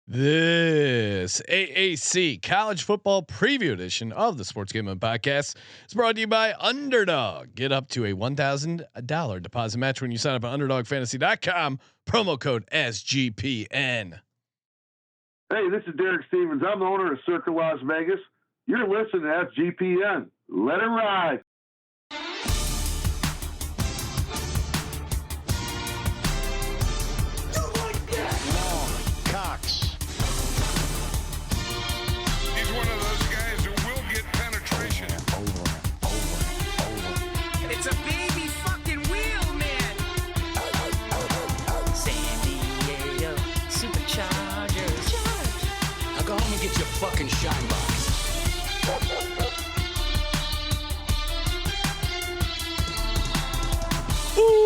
This AAC College Football Preview Edition of the Sports Gambling Podcast is brought to you by Underdog. Get up to a $1,000 deposit match when you sign up at UnderdogFantasy.com. Promo code SGPN. Hey, this is Derek Stevens. I'm the owner of Circa Las Vegas. You're listening to SGPN. Let it ride. It's a baby fucking wheel, man. San Diego Superchargers. Now go home and get your fucking shine box.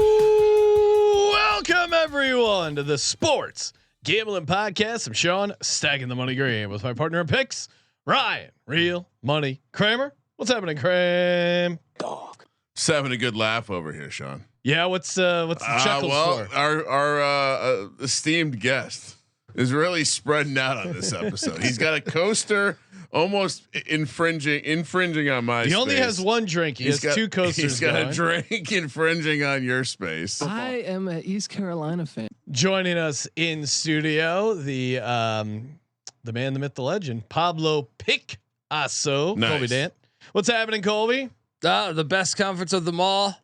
Ooh, welcome everyone to the Sports Gambling Podcast. I'm Sean, stacking the money green with my partner in picks, Ryan, Real Money Kramer. What's happening, Cram? Dog. Just having a good laugh over here, Sean. Yeah, what's the chuckles for? Our esteemed guest is really spreading out on this episode. He's got a coaster almost infringing on my He space. only has one drink. He's got two coasters. He's got going. a drink infringing on your space. I am an East Carolina fan. Joining us in studio, the man, the myth, the legend, Pablo Picasso. Nice. Colby Dant. What's happening, Colby? The best conference of them all.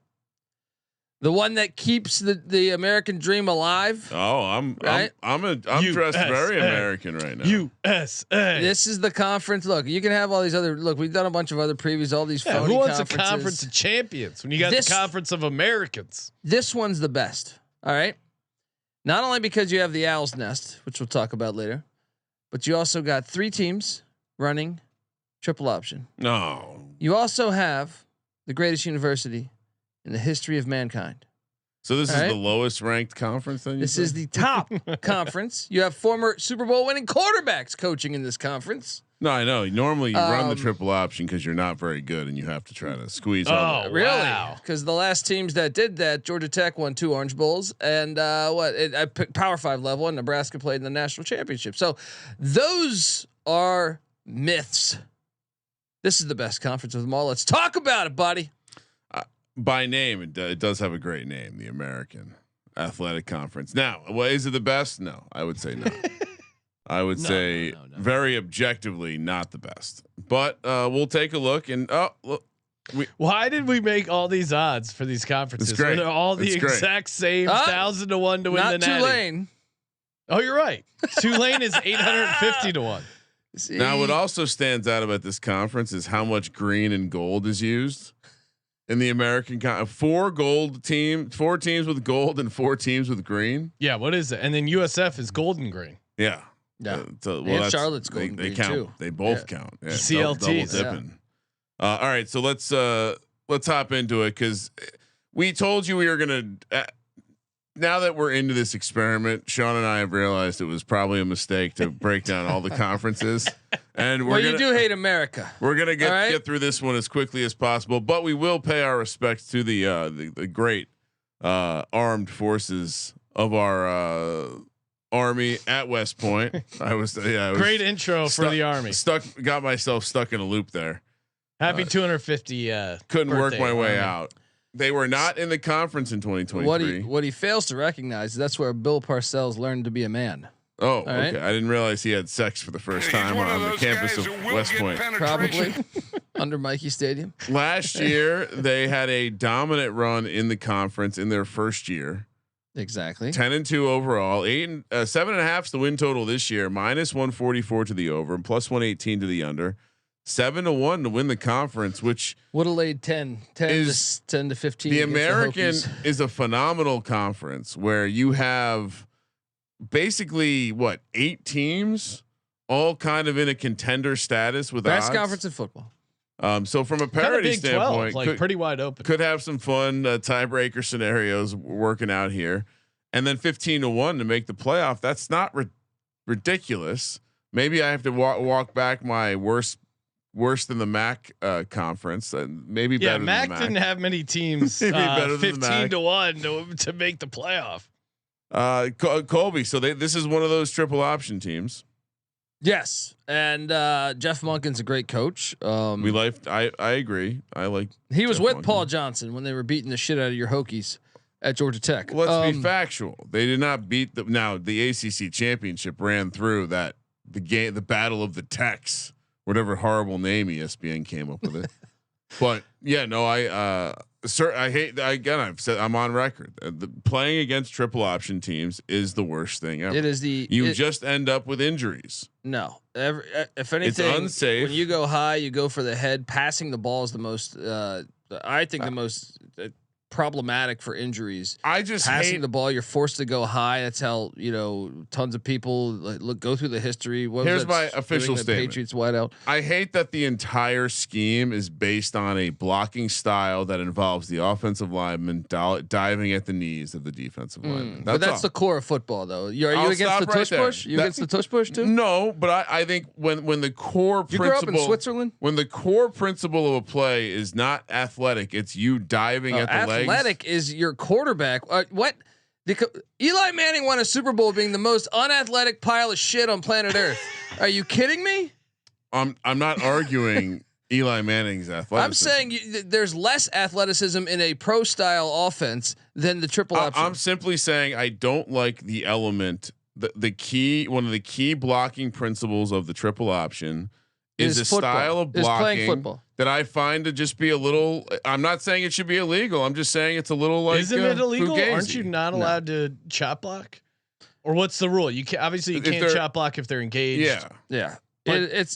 The one that keeps the American dream alive. Oh, I'm Right? I'm dressed very American right now. USA. This is the conference. Look, you can have all these other. Look, we've done a bunch of other previews. All these phony Who wants a conferences. conference of champions when you got This- the conference of Americans? This one's the best. All right. Not only because you have the Owl's Nest, which we'll talk about later, but you also got 3 teams running triple option. No. You also have the greatest university in the history of mankind. So this All is right. the lowest ranked conference then? This is the top conference. You have former Super Bowl winning quarterbacks coaching in this conference. No, I know. Normally you run the Um, triple option because you're not very good and you have to try to squeeze Oh, all the Really? Wow. Because the last teams that did that, Georgia Tech won 2 Orange Bowls, and I picked Power 5 level, and Nebraska played in the national championship. So those are myths. This is the best conference of them all. Let's talk about it, buddy. by name. It does have a great name, the American Athletic Conference. Now, well, is it the best? No, I would say no. I would say very objectively not the best. But we'll take a look and look. Why did we make all these odds for these conferences? It's great. They're all the It's great. exact same, 1,000 to 1 to win the Not Natty. Tulane. Oh, you're right. Tulane is 850 to 1. See? Now, what also stands out about this conference is how much green and gold is used in the American. 4 teams with gold and 4 teams with green. Yeah, what is it? And then USF is golden green. Yeah. Yeah. So, And that's- Charlotte's golden they green, count. too. They both Yeah. count. Yeah, CLTs, double dipping. All right, so let's hop into it because we told you we were gonna. Now that we're into this experiment, Sean and I have realized it was probably a mistake to break down all the conferences, and Well, you do hate America. we're gonna All right. get through this one as quickly as possible, but we will pay our respects to the great armed forces of our Army at West Point. I was Great intro for the Army. Got myself stuck in a loop there. Happy 250. Couldn't work birthday, my way Army. out. They were not in the conference in 2023. What he fails to recognize is that's where Bill Parcells learned to be a man. Oh, right. okay. I didn't realize he had sex for the first time on the campus of West Point. Probably under Mikey Stadium. Last year, they had a dominant run in the conference in their first year. Exactly. 10-2 overall. 7.5 is the win total this year. -144 to the over and +118 to the under. 7-1 to win the conference, which Would have laid 10 Is to 10 to 15. the against American Hokies. is a phenomenal conference where you have basically 8 teams all kind of in a contender status with best odds. conference in football. So from a Kind of parity Big 12, standpoint, like pretty wide open. could have some fun tiebreaker scenarios working out here, and then 15-1 to make the playoff. That's not ridiculous. Maybe I have to walk back my worse than the MAC conference. Maybe Yeah, better Mac than the MAC. didn't have many teams Maybe better than the 15 MAC. to 1 to make the playoff. Colby. So this is one of those triple option teams. Yes, and Jeff Monken's a great coach. I agree. I like. He was Jeff with Monken. Paul Johnson when they were beating the shit out of your Hokies at Georgia Tech. Let's be factual. They did not beat the. Now the ACC championship ran through that the battle of the Techs, whatever horrible name ESPN came up with it. But yeah, no, I hate. Again, I've said I'm on record. Playing against triple option teams is the worst thing ever. It is you just end up with injuries. No, if anything, It's unsafe. When you go high, you go for the head. Passing the ball is the most. I think the most problematic for injuries. I just passing hate the ball. You're forced to go high. That's how tons of people go through the history. Here's my official statement. Patriots wide out. I hate that the entire scheme is based on a blocking style that involves the offensive lineman diving at the knees of the defensive lineman. But that's the core of football, though. Are you against the tush push? You against the tush push too? No, but I think when the core You principle, grew up in Switzerland. when the core principle of a play is not athletic, it's you diving at the legs. Athletic is your quarterback. What? Eli Manning won a Super Bowl being the most unathletic pile of shit on planet Earth. Are you kidding me? I'm not arguing Eli Manning's athleticism. I'm saying there's less athleticism in a pro style offense than the triple option. I'm simply saying I don't like the element. The key, one of the key blocking principles of the triple option is a style of blocking that I find to just be a little. I'm not saying it should be illegal. I'm just saying it's a little like. Isn't it illegal? fugazi. Aren't you not allowed to chop block? Or what's the rule? You can obviously you can't chop block if they're engaged. Yeah.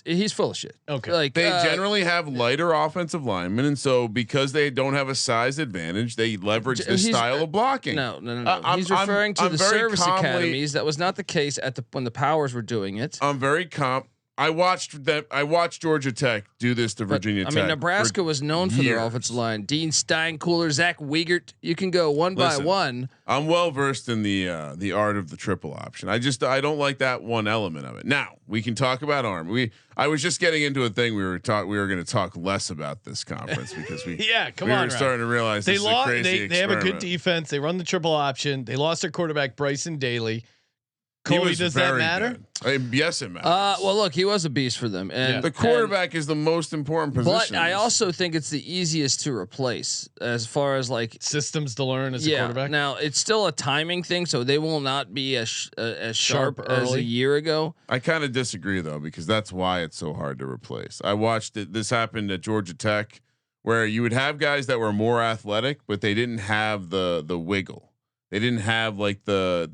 He's full of shit. Okay. Like They generally have lighter offensive linemen, and so because they don't have a size advantage, they leverage this style of blocking. No. He's referring to the service academies. That was not the case when the Powers were doing it. I'm very I watched Georgia Tech do this to Virginia Tech. I mean, Nebraska was known for their offensive line. Dean Steinkooler, Zach Wiegert. You can go one by one. I'm well versed in the art of the triple option. I don't like that one element of it. Now we can talk about arm. I was just getting into a thing we were going to talk less about this conference because we were starting to realize they this lost. Is a crazy They have a good defense. They run the triple option. They lost their quarterback Bryson Daly. Colby, does that matter? Yes, it matters. Well, look, he was a beast for them, and the quarterback is the most important position. But I also think it's the easiest to replace as far as like systems to learn as a quarterback. Now it's still a timing thing, so they will not be as sharp as a year ago. I kind of disagree though, because that's why it's so hard to replace. I watched it. This happened at Georgia Tech, where you would have guys that were more athletic, but they didn't have the wiggle. They didn't have like Army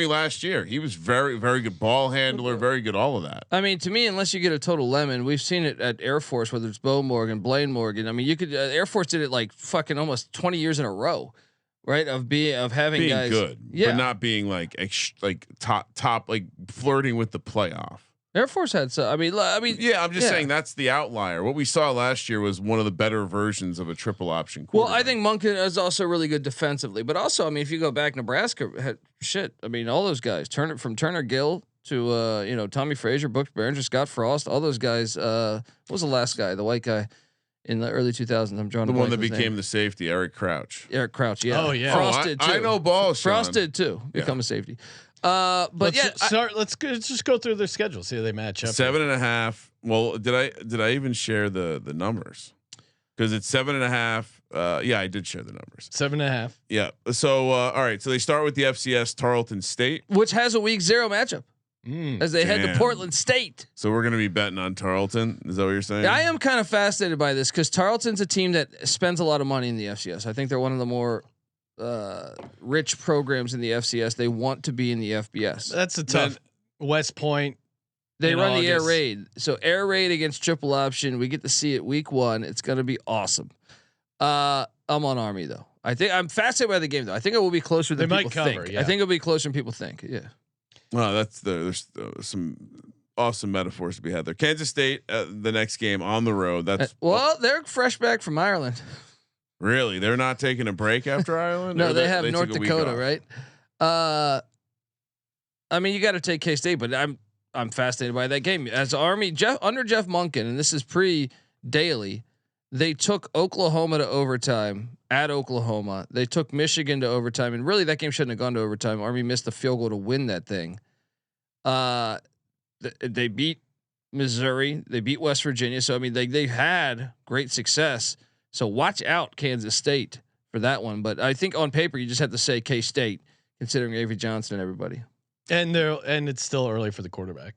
last year. He was very, very good ball handler, very good, all of that. I mean, to me, unless you get a total lemon, we've seen it at Air Force, whether it's Bo Morgan, Blaine Morgan. I mean, you could Air Force did it like fucking almost 20 years in a row, right? Of having being guys good, but not being like top, like flirting with the playoff. Air Force had so. I mean, yeah. I'm just saying that's the outlier. What we saw last year was one of the better versions of a triple option. Well, I think Monken is also really good defensively, but also, I mean, if you go back, Nebraska had shit. I mean, all those guys, Turner Gill to Tommy Frazier, Brooks Behringer, Scott Frost, all those guys. What was the last guy? The white guy in the early 2000s. I'm drawing the one that became the safety, Eric Crouch. Eric Crouch, yeah. Oh yeah. Frost did too. I know ball. Frost did too. Become a safety. But let's just go through their schedule. See how they match up. 7.5. Well, did I even share the numbers? Because it's 7.5. Yeah, I did share the numbers. 7.5. Yeah. So all right. So they start with the FCS Tarleton State, which has a week 0 matchup as they head to Portland State. So we're gonna be betting on Tarleton. Is that what you're saying? I am kind of fascinated by this because Tarleton's a team that spends a lot of money in the FCS. I think they're one of the more rich programs in the FCS. They want to be in the FBS. That's a tough. West Point. They run the air raid. So air raid against triple option. We get to see it week 1. It's going to be awesome. I'm on Army though. I think I'm fascinated by the game though. I think it will be closer than people think. Yeah. I think it'll be closer than people think. Yeah. Well, there's some awesome metaphors to be had there. Kansas State, the next game on the road. They're fresh back from Ireland. Really? They're not taking a break after Ireland? No, they have North Dakota, right? I mean, you got to take K-State, but I'm fascinated by that game. As Army under Jeff Monken, and this is pre-Daly, They took Oklahoma to overtime at Oklahoma. They took Michigan to overtime, and really that game shouldn't have gone to overtime. Army missed the field goal to win that thing. They beat Missouri. They beat West Virginia. So I mean, they had great success. So watch out, Kansas State, for that one. But I think on paper you just have to say K-State, considering Avery Johnson and everybody. And it's still early for the quarterback.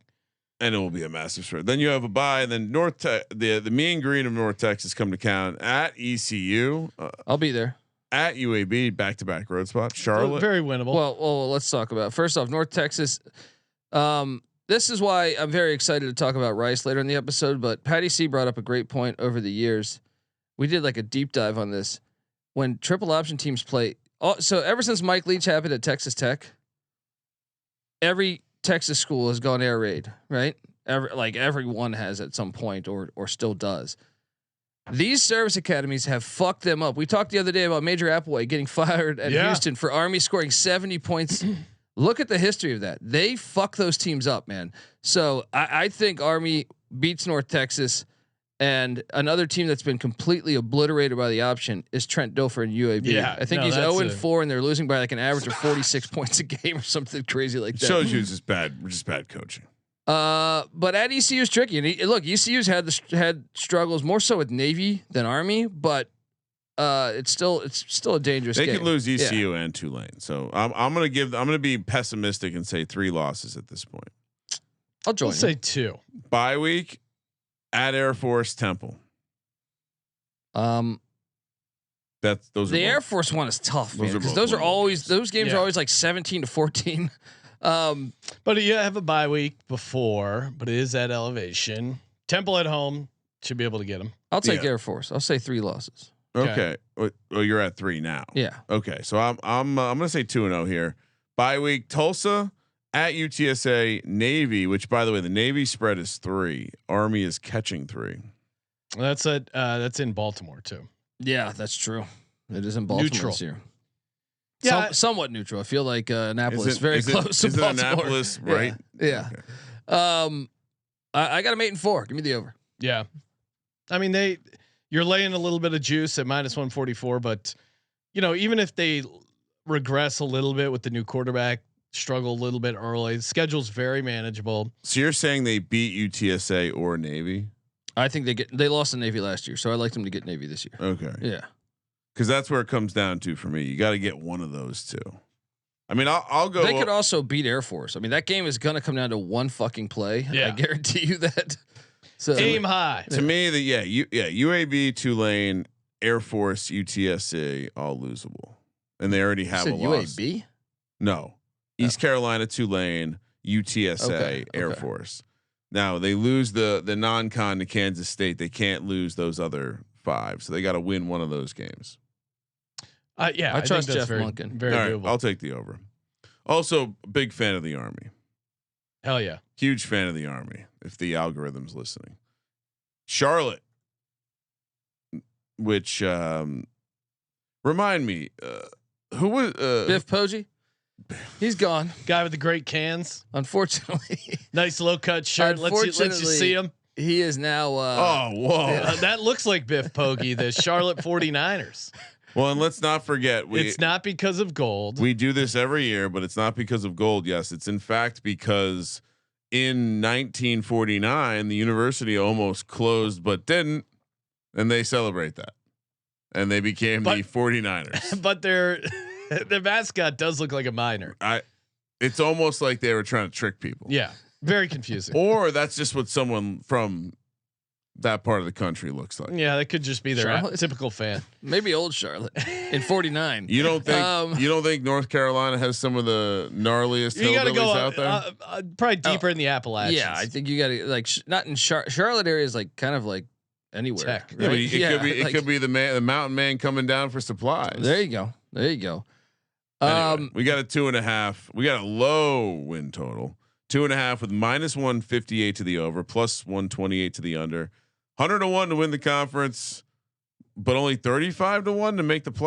And it will be a massive spread. Then you have a bye, and then the mean green of North Texas come to count at ECU. I'll be there. At UAB, back-to-back road spot. Charlotte, Very winnable. Well, let's talk about first off North Texas. This is why I'm very excited to talk about Rice later in the episode. But Patty C brought up a great point over the years. We did like a deep dive on this when triple option teams play. So ever since Mike Leach happened at Texas Tech, every Texas school has gone air raid, right? Everyone has at some point or still does. These service academies have fucked them up. We talked the other day about Major Applewhite getting fired at Houston for Army scoring 70 points. Look at the history of that. They fuck those teams up, man. So I think Army beats North Texas, and another team that's been completely obliterated by the option is Trent Dilfer and UAB. Yeah, I think he's 0-4, and they're losing by like an average of 46 points a game or something crazy like that. shows you just bad coaching. But at ECU is tricky, and look, ECU's had struggles more so with Navy than Army, but it's still a dangerous. They game. could lose ECU and Tulane, so I'm gonna be pessimistic and say 3 losses at this point. I'll join. Let's say 2. Bye week at Air Force Temple. Those the Air Force one is tough, man, because those games are always like 17-14. But you have a bye week before, but it is at elevation. Temple at home should be able to get them. I'll take Air Force. I'll say 3 losses. Okay. Well, you're at 3 now. Yeah. Okay. So I'm gonna say 2-0 here. Bye week Tulsa at UTSA, Navy, which by the way the Navy spread is 3. Army is catching 3. That's in Baltimore too. Yeah, that's true. It is in Baltimore Neutral. this year. Yeah, somewhat neutral. I feel like Annapolis is very close to Is it Baltimore. Annapolis, right? Yeah. Okay. I got them 8-4. Give me the over. Yeah. I mean you're laying a little bit of juice at -144, but even if they regress a little bit with the new quarterback, struggle a little bit early, the schedule's very manageable. So you're saying they beat UTSA or Navy? I think they lost to Navy last year, so I like them to get Navy this year. Okay. Yeah. Because that's where it comes down to for me. You got to get one of those two. I mean, I'll go. They could also beat Air Force. I mean, that game is gonna come down to one fucking play. Yeah. I guarantee you that. So Aim high. To me, UAB, Tulane, Air Force, UTSA, all losable, and they already have a loss. UAB? No, East Carolina, Tulane, UTSA, Air Force. Now they lose the non-con to Kansas State. They can't lose those other 5, so they got to win one of those games. I trust think Jeff very, Monken. very All right, doable. I'll take the over. Also, big fan of the Army. Hell yeah. Huge fan of the Army. If the algorithm's listening, Charlotte, which remind me, who was Biff Poggi? He's gone. Guy with the great cans. Unfortunately, Nice low cut shirt. Let's you see him. he is now. oh, whoa. That looks like Biff Poggi, the Charlotte 49ers. Well, and let's not forget, It's not because of gold. we do this every year, but it's not because of gold. Yes, it's in fact because in 1949 the university almost closed but didn't, and they celebrate that, and they became the 49ers. But their mascot does look like a miner. It's almost like they were trying to trick people. Yeah, very confusing. Or that's just what someone from that part of the country looks like. Yeah, that could just be their Charlotte? typical fan. maybe old Charlotte in 49. You don't think North Carolina has some of the gnarliest You got to hillbillies go out there? probably deeper in the Appalachians. Yeah, I think you got to like not in Charlotte area is like kind of like anywhere. Tech. Right? Yeah, but it could be the mountain man coming down for supplies. There you go. There you go. Anyway, we got a 2.5. We got a low win total. 2.5 with -158 to the over, +128 to the under. 100-1 to win the conference, but only 35-1 to make make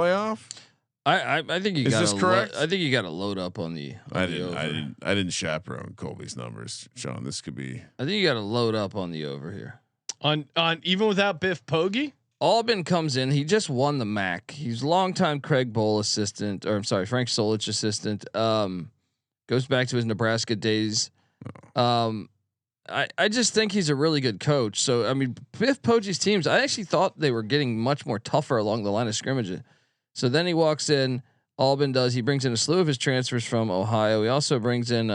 I think you got. Is this correct? I think you got to load up on the. I didn't chaperone Colby's numbers, Sean. This could be. I think you got to load up on the over here. On even without Biff Poggi. Albin comes in. He just won the MAC. He's longtime Craig Bowl assistant, or I'm sorry, Frank Solich assistant. Goes back to his Nebraska days. I just think he's a really good coach. So I mean, Biff Poggi's teams, I actually thought they were getting much more tougher along the line of scrimmage. So then he walks in. Albin does. He brings in a slew of his transfers from Ohio. He also brings in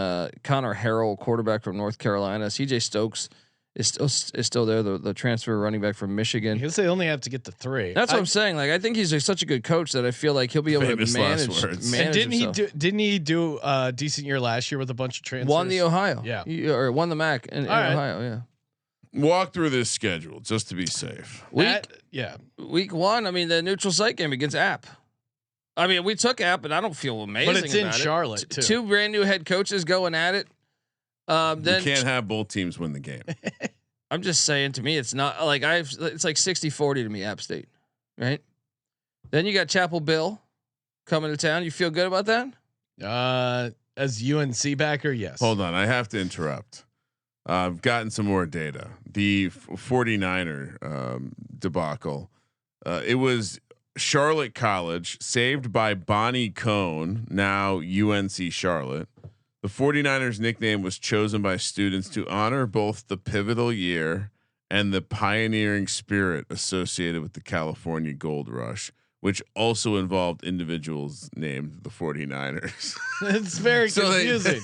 Connor Harrell, quarterback from North Carolina. CJ Stokes is still there, the transfer running back from Michigan. Because they only have to get to 3. That's what I'm saying. Like I think he's such a good coach that I feel like he'll be able to manage. And didn't he do a decent year last year with a bunch of transfers? Won the Ohio, or won the MAC in Ohio, yeah. Walk through this schedule just to be safe. Week 1. I mean, the neutral site game against App. I mean, we took App, and I don't feel amazing. But it's in Charlotte too. 2 brand new head coaches going at it. Then you can't have both teams win the game. I'm just saying, to me, it's not like it's like 60-40 to me, App State, right? Then you got Chapel Bill coming to town. You feel good about that? As UNC backer, yes. Hold on, I have to interrupt. I've gotten some more data. The 49er debacle. It was Charlotte College, saved by Bonnie Cone, now UNC Charlotte. The 49ers nickname was chosen by students to honor both the pivotal year and the pioneering spirit associated with the California Gold Rush, which also involved individuals named the 49ers. It's very confusing.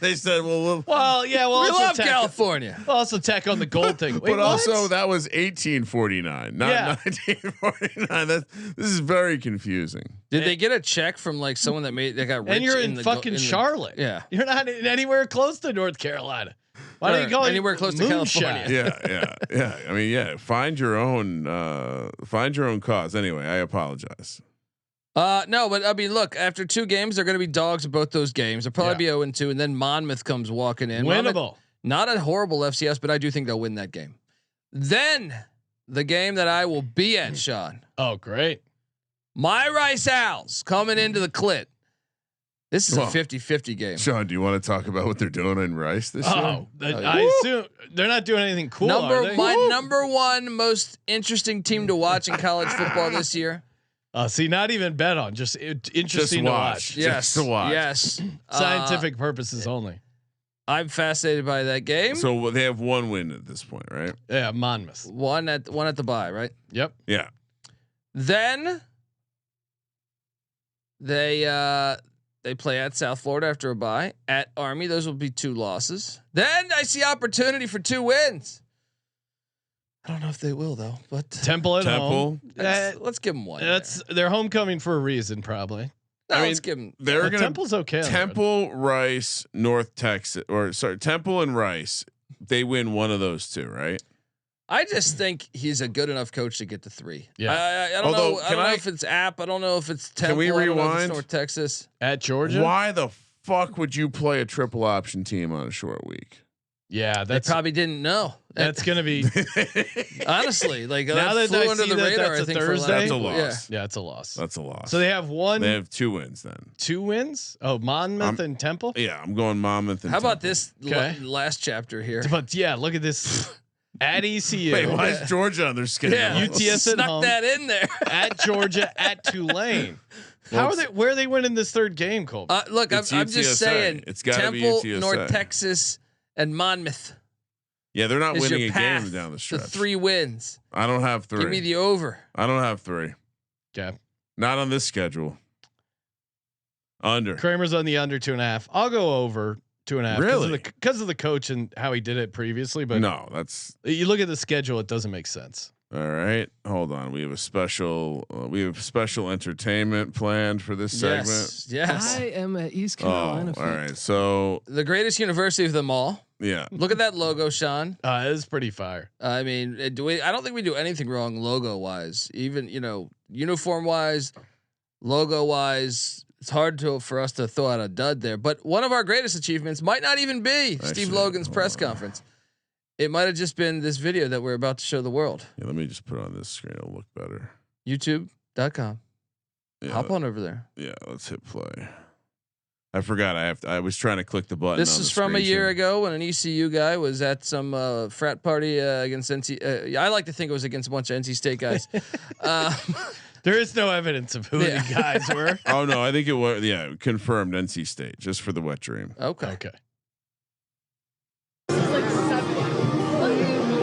They said, "Well, we love California. We'll also tack on the gold thing." Wait, but also that was 1849, not 1949. This is very confusing. Did they get a check from like someone that got rich? And you're in fucking Charlotte. Yeah, you're not anywhere close to North Carolina. Why don't you call anywhere close to California? Yeah. I mean, find your own cause. Anyway, I apologize. No, but I mean, look, after 2 games, they're going to be dogs in both those games. They'll probably be 0-2, and then Monmouth comes walking in. Winnable. Not a horrible FCS, but I do think they'll win that game. Then the game that I will be at, Sean. Oh, great. My Rice Owls coming into the Clit. This is a 50-50 game. Sean, do you want to talk about what they're doing in Rice this year? I assume they're not doing anything cool. My number 1 most interesting team to watch in college football this year. See, not even bet on, just interesting to watch. Yes, just to watch. Yes, scientific purposes only. I'm fascinated by that game. So they have 1 win at this point, right? Yeah, Monmouth. One at the bye, right? Yep. Yeah. Then they play at South Florida after a bye. At Army, those will be 2 losses. Then I see opportunity for 2 wins. I don't know if they will though. But Temple at home. Let's give them 1. That's their homecoming for a reason, probably. No, let's give them. They're gonna Temple's okay. Temple, Rice, North Texas, Temple and Rice. They win one of those 2, right? I just think he's a good enough coach to get to 3. Yeah. I don't know. I don't know if it's App. I don't know if it's Temple. Can we rewind? I don't know if it's North Texas at Georgia. Why the fuck would you play a triple option team on a short week? Yeah, they probably didn't know. That's gonna be honestly like now that flew I under see the radar. that's I think Thursday. That's a loss. Yeah, it's a loss. That's a loss. So they have 1. They have 2 wins then. 2 wins. Oh, Monmouth and Temple. Yeah, I'm going Monmouth. And how about Temple. this last chapter here? But yeah, look at this. At ECU. Wait, why is Georgia on their schedule? Yeah, UTSA snuck home, that in there. at Georgia, at Tulane. How are they? Where are they winning this 3rd game, Cole? Look, I'm just saying. It's got to be Temple, UTSA. North Texas, and Monmouth. Yeah, they're not winning a path game down the stretch. to 3 wins. I don't have 3. Give me the over. I don't have 3. Okay. Not on this schedule. Under. Kramer's on the under 2.5. I'll go over 2.5. Really? Because of the coach and how he did it previously. But no, that's. You look at the schedule; it doesn't make sense. All right, hold on. We have a special. We have special entertainment planned for this segment. Yes. I am at East Carolina. All right. So the greatest university of them all. Yeah. Look at that logo, Sean. It is pretty fire. I mean, I don't think we do anything wrong logo wise. Even uniform wise, logo wise. It's hard for us to throw out a dud there. But one of our greatest achievements might not even be Steve Logan's press conference. It might have just been this video that we're about to show the world. Yeah, let me just put it on this screen. It'll look better. YouTube.com. Yeah, Hop on over there. Yeah, let's hit play. I forgot. I was trying to click the button. This is from a year ago when an ECU guy was at some frat party against NC. I like to think it was against a bunch of NC State guys. There is no evidence of who the guys were. Oh no, I think it was confirmed NC State just for the wet dream. Okay.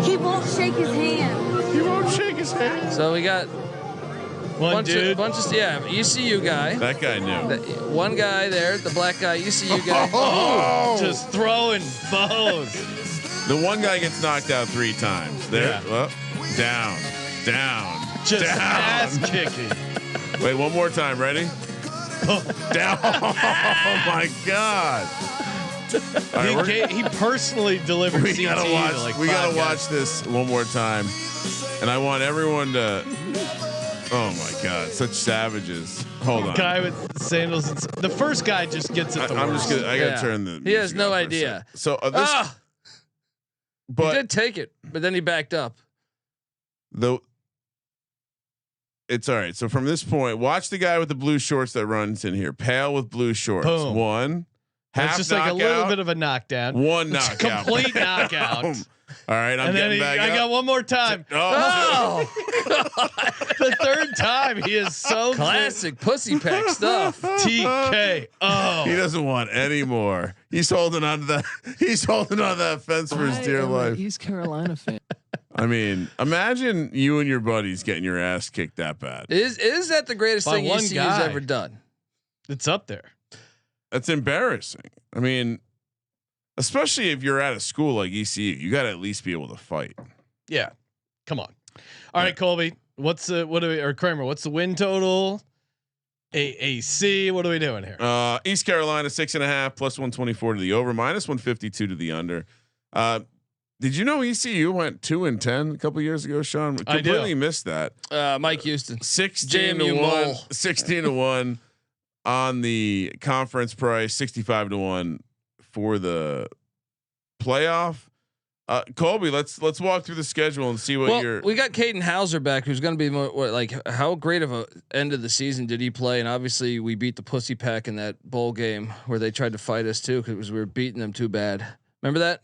He won't shake his hand. He won't shake his hand. So we got One dude. bunch of ECU guy. That guy knew. One guy there, the black guy, ECU guy. Just throwing bows. The one guy gets knocked out 3 times. There, Yeah. well, down. Just down. ass kicking. Wait, one more time. Ready? Down. Oh my God. All right, He personally delivered we CT gotta to watch. like We 5 gotta guys. watch this one more time, and I want everyone to. Oh my God, such savages! Hold on. Guy with sandals. The first guy just gets it. I'm just gonna. I gotta turn the. He has music no off for a idea. sec. So this, He but did take it, but then he backed up. it's all right. So from this point, watch the guy with the blue shorts that runs in here. Pale with blue shorts. Boom. One. It's Half just knockout, like a little bit of a knockdown. one It's knockout. complete knockout. Boom. All right, I'm And then getting back I up. got one more time. Oh, The third time he is so Classic pussy pack stuff. TKO. he doesn't want any more. He's holding on to that. He's holding on to that fence for his I dear am life. an East Carolina fan. I mean, imagine you and your buddies getting your ass kicked that bad. Is that the greatest By thing one ECU's guy. ever done? It's up there. That's embarrassing. I mean, especially if you're at a school like ECU, you got to at least be able to fight. Yeah. Come on. All right, Colby. What's Kramer? What's the win total? AAC. What are we doing here? East Carolina 6.5 plus 124 to the over, minus 152 to the under. Did you know ECU went 2-10 a couple years ago, Sean? I do. Completely missed that. Mike Houston. 16 to JMU 1, Mole. 16 to 1 on the conference price, 65 to 1 for the playoff. Colby, let's walk through the schedule and see what you're. We got Caden Hauser back, who's going to be more like how great of a end of the season did he play? And obviously, we beat the Pussy Pack in that bowl game where they tried to fight us too because we were beating them too bad. Remember that?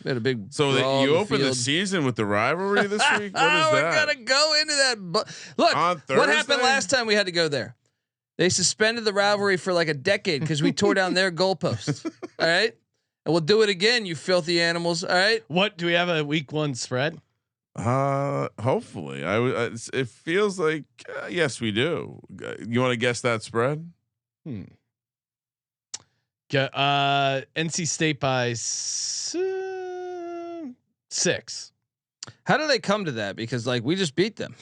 We had a big. So brawl that you on opened the field. season with the rivalry this week. What is We're that? gonna go into that. Look, On what happened Thursday? last time we had to go there? They suspended the rivalry for like a decade because we tore down their goalposts. All right, and we'll do it again, you filthy animals. All right. What do we have a week 1 spread? Hopefully, it feels like yes, we do. You want to guess that spread? Get NC State by 6. How do they come to that? Because like we just beat them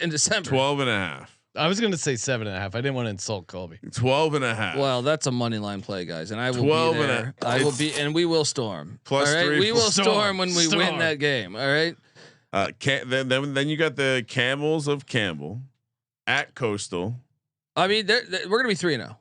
in December. 12.5. I was going to say 7.5. I didn't want to insult Colby. 12.5. Well, that's a money line play, guys, and I will 12 be and there. a- I will it's be, and we will storm. plus all right? 3 We for will storm storm. when we Storm. win that game. All right. Then you got the Camels of Campbell at Coastal. I mean, we're gonna be 3-0.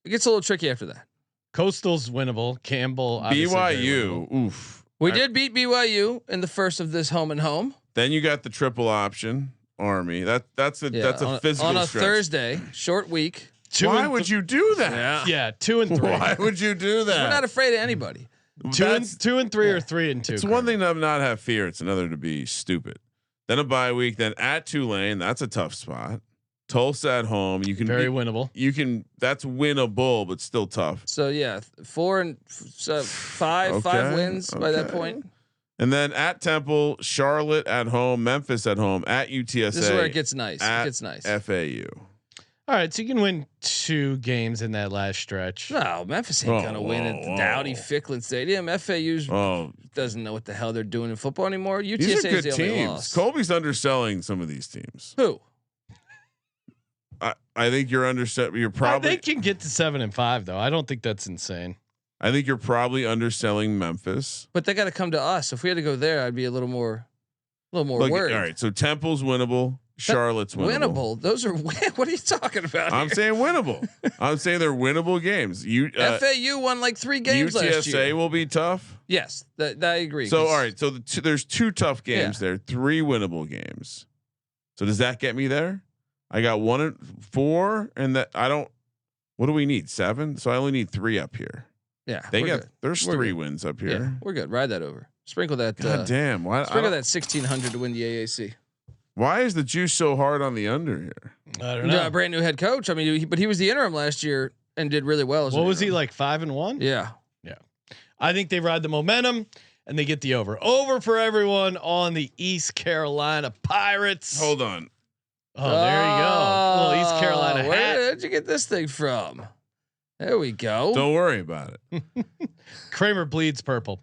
It gets a little tricky after that. Coastal's winnable. Campbell. obviously very winnable. BYU. Oof. We did beat BYU in the first of this home and home. Then you got the triple option Army. That's a physical on a stretch. Thursday, short week. Why would you do that? Yeah, 2 and 3. Why would you do that? We're not afraid of anybody. 2 and 3 or 3 and 2. It's one thing to not have fear. It's another to be stupid. Then a bye week. Then at Tulane, that's a tough spot. Tulsa at home. You can Very winnable. You can. That's winnable, but still tough. So yeah, 4 and 5 Okay, wins by that okay. point. And then at Temple, Charlotte at home, Memphis at home, at UTSA. This is where it gets nice. at It gets nice. FAU. All right, so you can win 2 games in that last stretch. No, Memphis ain't gonna win at the Dowdy Ficklin Stadium. FAU's doesn't know what the hell they're doing in football anymore. UTSA These are is good the only teams. loss. Colby's underselling some of these teams. Who? I think you're You're probably. They can get to 7 and 5 though. I don't think that's insane. I think you're probably underselling Memphis. But they got to come to us. If we had to go there, I'd be a little more Look, worried. all right, so Temple's winnable. Charlotte's winnable. Winnable. Those are what are you talking about? I'm here? saying winnable. I'm saying they're winnable games. FAU won like 3 games last year. UTSA will be tough. Yes, that I agree. So all right, so there's 2 tough games there, 3 winnable games. So does that get me there? I got 1 and 4, and that I don't. What do we need? 7. So I only need 3 up here. Yeah, There's We're 3 good. wins up here. Yeah, we're good. Ride that over. Sprinkle that. God damn! Why? Sprinkle that 1,600 to win the AAC. Why is the juice so hard on the under here? I don't know. Brand new head coach. I mean, but he was the interim last year and did really well. What was he like? 5-1? Yeah. I think they ride the momentum and they get the over. Over for everyone on the East Carolina Pirates. Hold on. Oh, there you go. Little East Carolina hat. Where did you get this thing from? There we go. Don't worry about it. Kramer bleeds purple.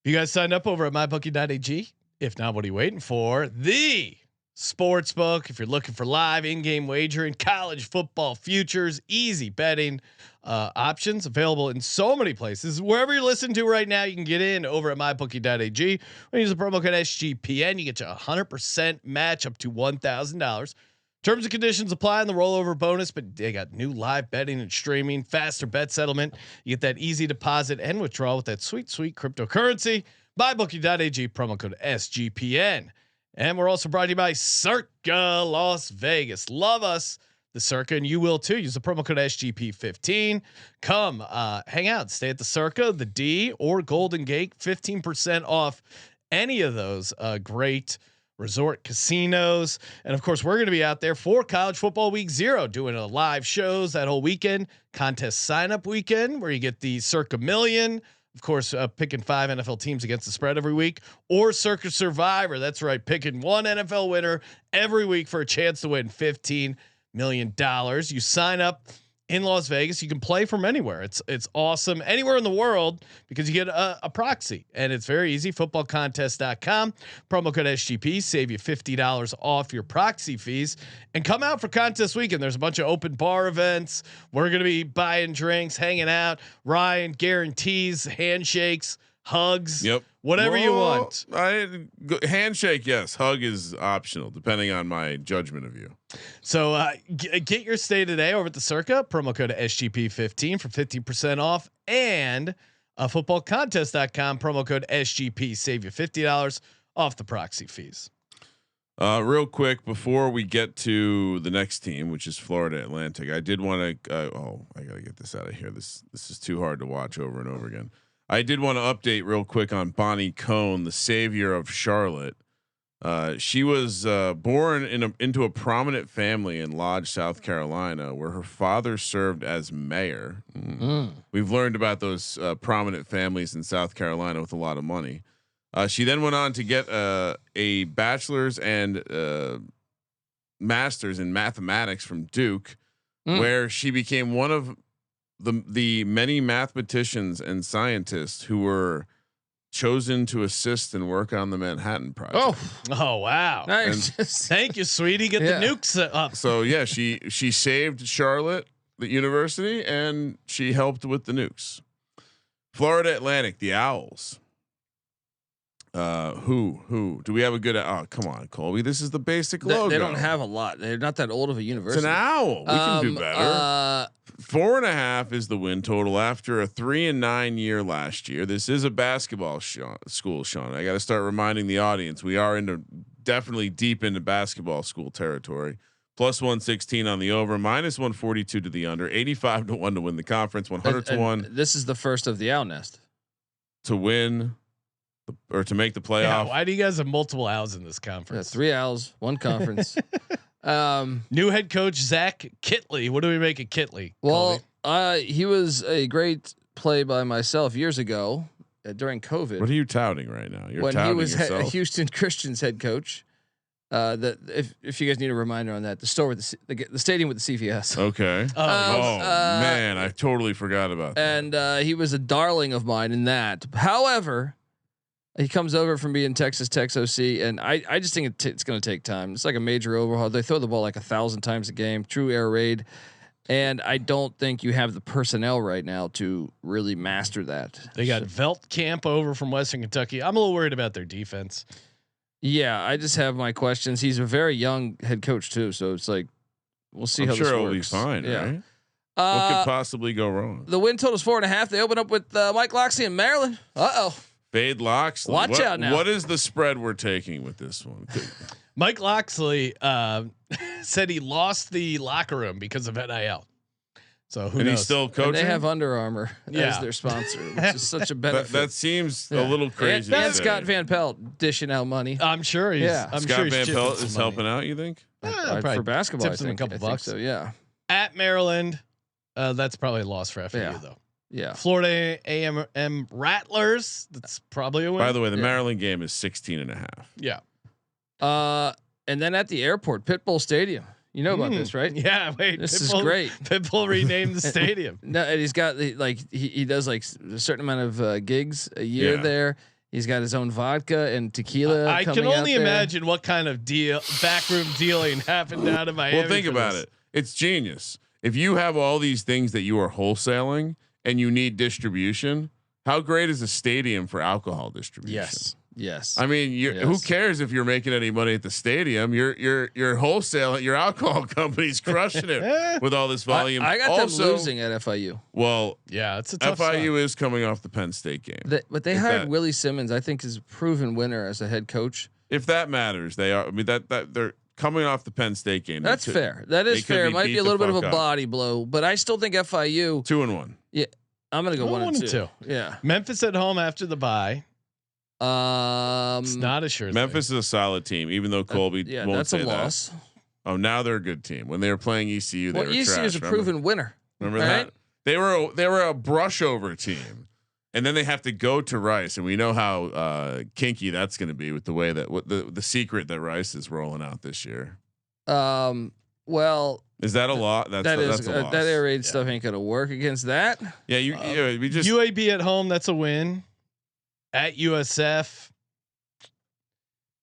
You guys signed up over at mybookie.ag? If not, what are you waiting for? The sports book. If you're looking for live in-game wagering, college football futures, easy betting options available in so many places. Wherever you're listening to right now, you can get in over at mybookie.ag. When you use the promo code SGPN, you get you 100% match up to $1,000. Terms and conditions apply on the rollover bonus, but they got new live betting and streaming, faster bet settlement. You get that easy deposit and withdrawal with that sweet, sweet cryptocurrency. MyBookie.ag, promo code SGPN. And we're also brought to you by Circa Las Vegas. Love us, the Circa, and you will too. Use the promo code SGP15. Come hang out, stay at the Circa, the D, or Golden Gate. 15% off any of those great resort casinos. And of course, we're going to be out there for College Football Week 0, doing a live shows that whole weekend, contest sign up weekend where you get the Circa Million. Of course, picking 5 NFL teams against the spread every week, or Circa Survivor. That's right, picking one NFL winner every week for a chance to win $15 million. You sign up in Las Vegas. You can play from anywhere. It's awesome anywhere in the world because you get a proxy, and it's very easy. Footballcontest.com, promo code SGP, save you $50 off your proxy fees, and come out for contest weekend. There's a bunch of open bar events. We're going to be buying drinks, hanging out. Ryan guarantees handshakes, hugs, whatever you want. Handshake, yes. Hug is optional, depending on my judgment of you. So get your stay today over at the Circa, promo code SGP15 for 15% off, and footballcontest.com, promo code SGP, save you $50 off the proxy fees. Real quick before we get to the next team, which is Florida Atlantic, I did want to. I gotta get this out of here. This is too hard to watch over and over again. I did want to update real quick on Bonnie Cone, the savior of Charlotte. She was born into a prominent family in Lodge, South Carolina, where her father served as mayor. We've learned about those prominent families in South Carolina with a lot of money. She then went on to get a bachelor's and master's in mathematics from Duke, where she became one of the many mathematicians and scientists who were chosen to assist and work on the Manhattan Project. Oh wow! Nice. Thank you, sweetie. Get the nukes up. So yeah, she saved Charlotte, the university, and she helped with the nukes. Florida Atlantic, the Owls. Who do we have a good? Oh, come on, Colby. This is the basic logo. They don't have a lot. They're not that old of a university. It's an owl. We can do better. 4.5 is the win total after a 3-9 year last year. This is a basketball school, Sean. I got to start reminding the audience we are definitely deep into basketball school territory. Plus 116 on the over, minus 142 to the under, 85 to 1 to win the conference, 100 to 1. This is the first of the Owl Nest to win. Or to make the playoff. Yeah, why do you guys have multiple owls in this conference? 3 owls, 1 conference. New head coach Zach Kitley. What do we make of Kitley? Well, he was a great play by myself years ago during COVID. What are you touting right now? You're when touting he was yourself. Houston Christian's head coach. That if you guys need a reminder on that, the store with the stadium with the CVS. Okay. Man, I totally forgot about that. And he was a darling of mine in that. However, he comes over from being Texas Tech's OC, and I just think it's going to take time. It's like a major overhaul. They throw the ball like 1,000 times a game, true air raid, and I don't think you have the personnel right now to really master that. They got Veltkamp over from Western Kentucky. I'm a little worried about their defense. Yeah, I just have my questions. He's a very young head coach too, so it's like we'll see how this works. I'm sure it'll be fine, right? What could possibly go wrong? The win total is 4.5. They open up with Mike Loxley in Maryland. Fade Loxley. Watch out now. What is the spread we're taking with this one? Mike Loxley said he lost the locker room because of NIL. So who and knows? he's still coaching. And they have Under Armour Yeah. as their sponsor, which is such a benefit. that seems a little crazy. And to say. Scott Van Pelt dishing out money. I'm sure he's. Yeah. I'm Scott sure he's Van chipping Pelt some is money. helping out. You think? Probably For basketball, tips I him a think, couple I think bucks. so yeah. At Maryland, that's probably a loss for FAU Yeah. though. Yeah. Florida A&M Rattlers, that's probably a win. By the way, the Maryland game is 16.5. Yeah. And then at the airport, Pitbull Stadium. You know about this, right? Yeah. Wait. This is great. Pitbull renamed the stadium. No, and he's got he does like a certain amount of gigs a year Yeah. there. He's got his own vodka and tequila. I can coming out only there. imagine what kind of backroom dealing happened down in Miami. Well, think about it. It's genius. If you have all these things that you are wholesaling and you need distribution, how great is a stadium for alcohol distribution? Yes. Yes. I mean, who cares if you're making any money at the stadium? You're wholesale. Your alcohol company's crushing it with all this volume. I got also, them losing at FIU. Well, Yeah, it's a tough FIU is coming off the Penn State game. But they If hired that- Willie Simmons. I think is a proven winner as a head coach. If that matters, they are. I mean, that they're coming off the Penn State game. That's They could- fair. That they is could fair. be It might beat be a the little bit of a fuck up. body blow, but I still think FIU. 2-1. Yeah, I'm gonna go 1 and 2. 2. Yeah. Memphis at home after the bye. It's not a sure thing. Memphis is a solid team, even though Colby Yeah, won't that's say a loss. that. Oh, now they're a good team. When they were playing ECU, they Well, were ECU trash. is a proven winner. Remember right? that? They were a brush over team, and then they have to go to Rice, and we know how kinky that's going to be with the way that the secret that Rice is rolling out this year. Well, Is that a lot? That's a loss. that air raid stuff ain't gonna work against that. Yeah, we just UAB at home, that's a win. At USF,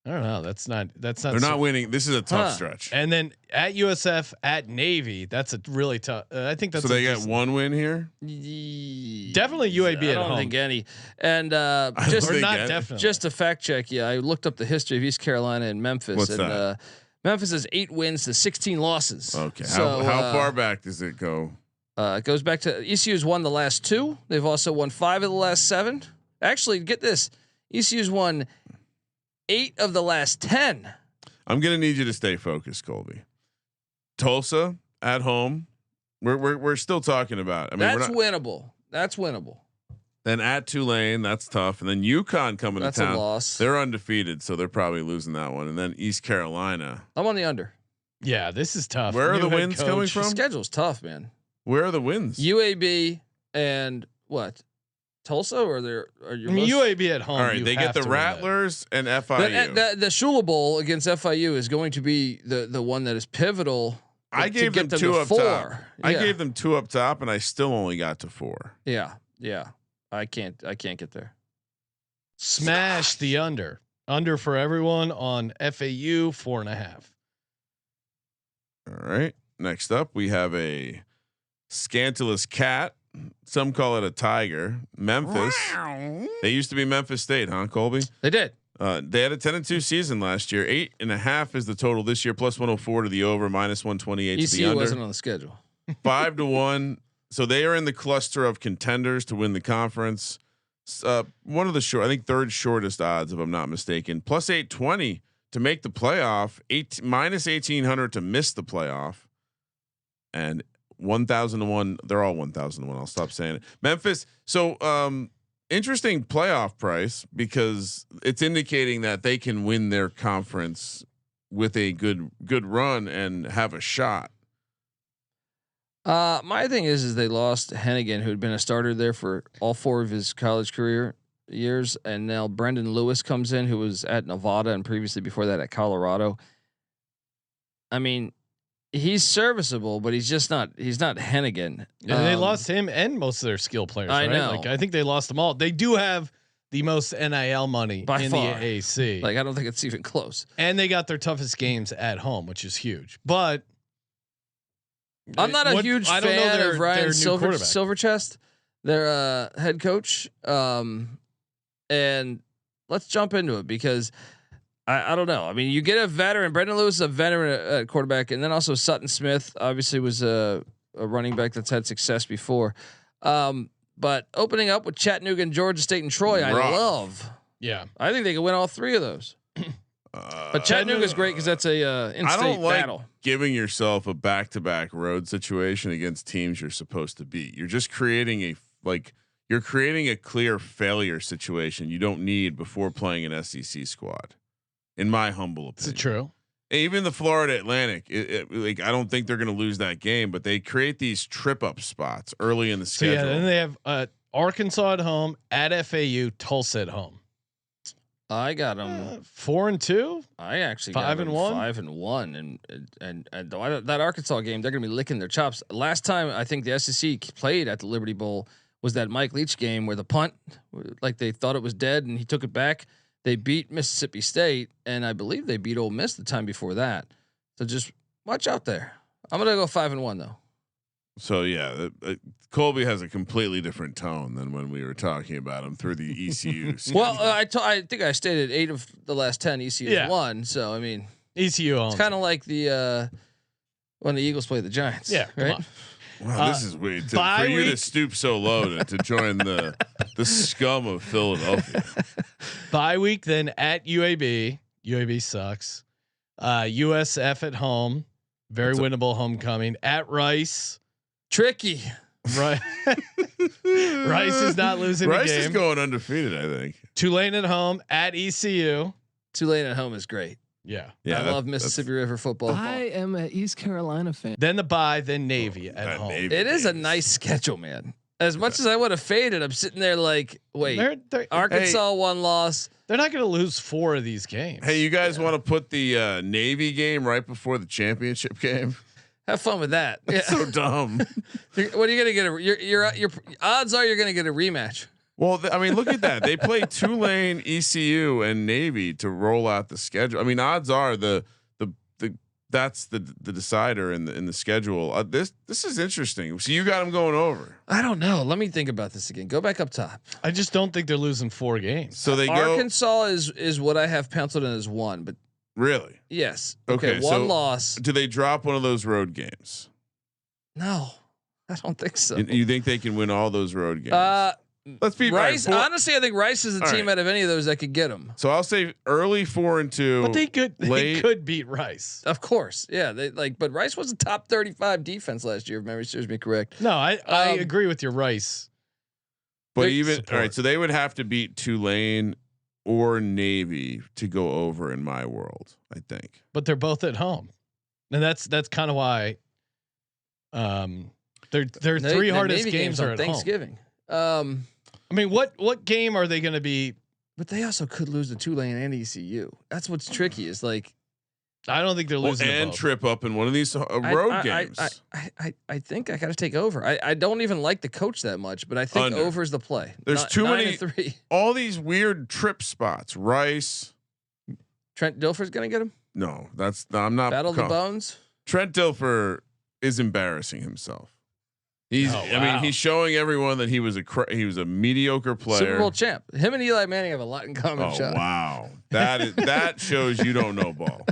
I don't know. That's not. they're not winning. This is a tough stretch. And then at USF at Navy, that's a really tough. I think that's So they got one win here. definitely UAB I at don't home. think any. And don't just think not any. definitely. just to fact check, I looked up the history of East Carolina and Memphis. What's and, that? Memphis has 8 wins to 16 losses. Okay, So, how far back does it go? It goes back to ECU's won the last 2. They've also won 5 of the last 7. Actually, get this: ECU's won 8 of the last 10. I'm gonna need you to stay focused, Colby. Tulsa at home. We're still talking about. I mean, That's we're not, winnable. That's winnable. then at Tulane, that's tough. And then UConn coming That's to a town. loss. They're undefeated, so they're probably losing that one. And then East Carolina. I'm on the under. Yeah, this is tough. Where are New the head wins coach. coming The from? schedule's tough, man. Where are the wins? UAB and what? Tulsa or I mean, UAB at home. All right, you they have get the to win that. Rattlers and FIU. the Shula Bowl against FIU is going to be the one that is pivotal. I to gave get them to 2 up 4. top. I Yeah. gave them 2 up top, and I still only got to 4. Yeah. I can't get there. Smash the under. Under for everyone on FAU 4.5. All right. Next up, we have a scantulous cat. Some call it a tiger. Memphis. They used to be Memphis State, huh, Colby? They did. They had a 10-2 season last year. 8.5 is the total this year. Plus 104 to the over. Minus 128 to the ECU under. wasn't on the schedule. 5-1. So they are in the cluster of contenders to win the conference. One of the short, I think third shortest odds, if I'm not mistaken. Plus 820 to make the playoff. Minus 1800 to miss the playoff. And 1,001. They're all 1,001. I'll stop saying it. Memphis. So interesting playoff price because it's indicating that they can win their conference with a good run and have a shot. My thing is they lost Hennigan, who had been a starter there for all 4 of his college career years, and now Brendan Lewis comes in, who was at Nevada and previously before that at Colorado. I mean, he's serviceable, but he's just not. He's not Hennigan. And they lost him and most of their skill players. I right? know. Like I think they lost them all. They do have the most NIL money By in far. the AAC. Like I don't think it's even close. And they got their toughest games at home, which is huge. But I'm not a huge fan of Ryan Silverchest, their head coach. And let's jump into it because I don't know. I mean, you get a veteran. Brendan Lewis is a veteran quarterback, and then also Sutton Smith obviously was a running back that's had success before. But opening up with Chattanooga and Georgia State and Troy, I love. Yeah, I think they can win all 3 of those. But Chattanooga's great because that's a in-state I don't like battle. giving yourself a back-to-back road situation against teams you're supposed to beat. You're just creating you're creating a clear failure situation you don't need before playing an SEC squad. In my humble opinion, Is it true? Even the Florida Atlantic, like I don't think they're going to lose that game, but they create these trip-up spots early in the So schedule. yeah, then they have Arkansas at home, at FAU, Tulsa at home. I got them 4-2. I actually 5-1? 5-1, and that Arkansas game, they're going to be licking their chops. Last time I think the SEC played at the Liberty Bowl was that Mike Leach game where the punt, like they thought it was dead and he took it back. They beat Mississippi State, and I believe they beat Ole Miss the time before that. So just watch out there. I'm going to go 5-1 though. So yeah, Colby has a completely different tone than when we were talking about him through the ECU. Well, I think I stated 8 of the last 10 ECU's won. So I mean, ECU owns. it's kind of like the when the Eagles play the Giants. Yeah, come right. on. Wow, this is weird. For you to stoop so low to join the scum of Philadelphia. Bye week, then at UAB. UAB sucks. USF at home. Very winnable homecoming. At Rice. Tricky. Right. Rice is not losing Rice the game. is going undefeated, I think. Tulane at home. At ECU. Tulane at home is great. Yeah. I love Mississippi River football. I am an East Carolina fan. Then the bye, then Navy at home. Navy It is a nice schedule, man. As much as I would have faded, I'm sitting there like, wait, Arkansas 1 loss. They're not going to lose 4 of these games. Hey, you guys want to put the Navy game right before the championship game? Have fun with that. Yeah. So dumb. What are you gonna get? Your odds are you're gonna get a rematch. Well, I mean, look at that. They play Tulane, ECU, and Navy to roll out the schedule. I mean, odds are that's the decider in the schedule. This is interesting. So you got them going over. I don't know. Let me think about this again. Go back up top. I just don't think they're losing 4 games. So they go Arkansas is what I have penciled in as 1, but really. yes. Okay, one so loss. Do they drop one of those road games? No, I don't think so. You think they can win all those road games? Let's be Rice. right, Honestly, I think Rice is the team out of any of those that could get them. So I'll say early 4-2. But they could beat Rice. Of course, yeah. But Rice was a top 35 defense last year, if memory serves me correct. No, I agree with your Rice. But all right, so they would have to beat Tulane or Navy to go over in my world, I think. But they're both at home, and that's kind of why. Their 3 hardest games are at Thanksgiving. I mean, what game are they going to be? But they also could lose to Tulane and ECU. That's what's tricky. Is like I don't think they're losing and trip up in one of these road games. I think I got to take over. I don't even like the coach that much, but I think over is the play. There's too many. 3. All these weird trip spots. Rice. Trent Dilfer's gonna get him. No, I'm not. Battle the Bones. Trent Dilfer is embarrassing himself. I mean, he's showing everyone that he was a mediocre player. Super Bowl champ. Him and Eli Manning have a lot in common. Oh wow, that shows you don't know ball.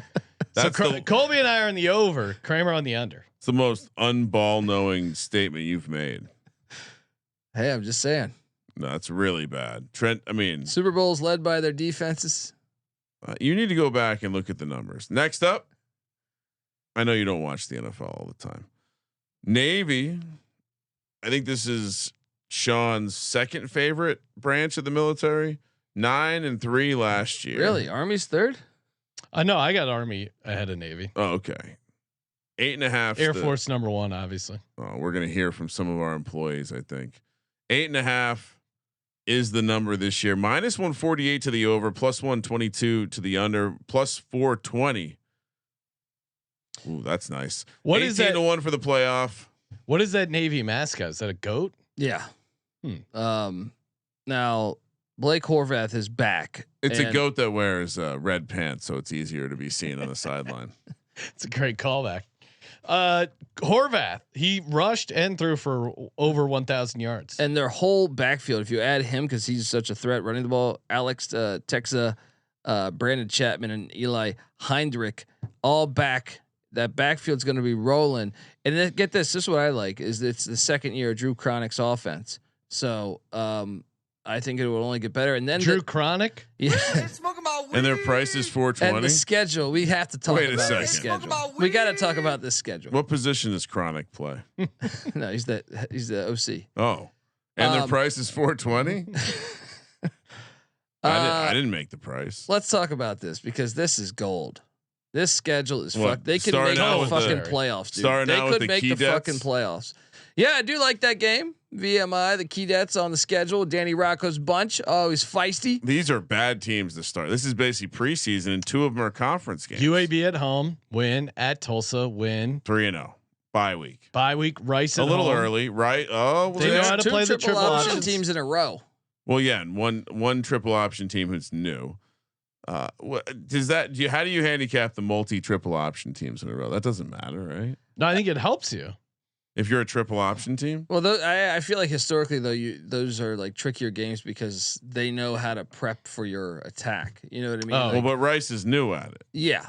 That's Colby and I are on the over. Kramer on the under. It's the most unball knowing statement you've made. Hey, I'm just saying. No, that's really bad. Trent. I mean, Super Bowls led by their defenses. You need to go back and look at the numbers. Next up, I know you don't watch the NFL all the time. Navy. I think this is Sean's second favorite branch of the military. 9-3 last year. Really, Army's 3rd. I know. I got Army ahead of Navy. Oh, okay. 8.5. Air Force number 1, obviously. Oh, we're gonna hear from some of our employees. I think 8.5 is the number this year. -148 to the over, +122 to the under, +420. Ooh, that's nice. What is that? 18-1 for the playoff. What is that Navy mascot? Is that a goat? Yeah. Now Blake Horvath is back. It's a goat that wears red pants, so it's easier to be seen on the sideline. It's a great callback. Horvath, he rushed and threw for over 1,000 yards. And their whole backfield, if you add him, because he's such a threat running the ball, Alex Texa, Brandon Chapman, and Eli Heinrich, all back. That backfield's going to be rolling. And then get this is what I like is it's the second year of Drew Cronick's offense. So I think it will only get better. And then Drew Cronick, yeah, Smoking my And their price is And 420. the schedule, we have to talk Wait a about the second. schedule. We got to talk about this schedule. What position does Chronic play? No, he's the OC. Oh, and their price is 420. I didn't make the price. Let's talk about this because this is gold. This schedule is What, fuck. They could starting make out the with fucking the- playoffs, dude. starting They out with could the make the Keydets? fucking playoffs. Yeah, I do like that game. VMI, the Keydets on the schedule. Danny Rocco's bunch. Oh, he's feisty. These are bad teams to start. This is basically preseason, and 2 of them are conference games. UAB at home, win at Tulsa, win. 3-0. Bye week. Bye week, Rice A at little home. early, right? Oh, well, They know yeah. how to Two play the triple option options. teams in a row. Well, yeah, and one triple option team who's new. Does that? How do you handicap the multi triple option teams in a row? That doesn't matter, right? No, I think it helps you. If you're a triple option team, Well, I feel like historically though, those are like trickier games because they know how to prep for your attack. You know what I mean? Oh. Like, well, but Rice is new at it. yeah.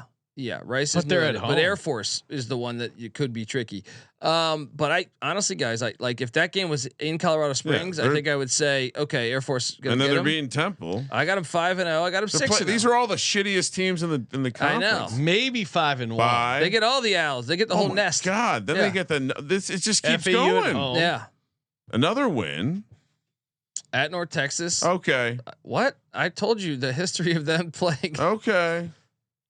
Rice But is they're new at it, home. but Air Force is the one that you could be tricky. But I honestly, guys, I like if that game was in Colorado Springs, I they're- think I would say, okay, Air Force gonna And then get they're them. beating Temple. I got them 5-0. I got them 6-0. These are all the shittiest teams in the I know. conference. Maybe 5-1. Bye. They get all the owls. They get the Oh whole my nest. God, then Yeah. they get this. It just keeps FAU at going. home. Yeah. Another win. At North Texas. Okay. What? I told you the history of them playing. Okay.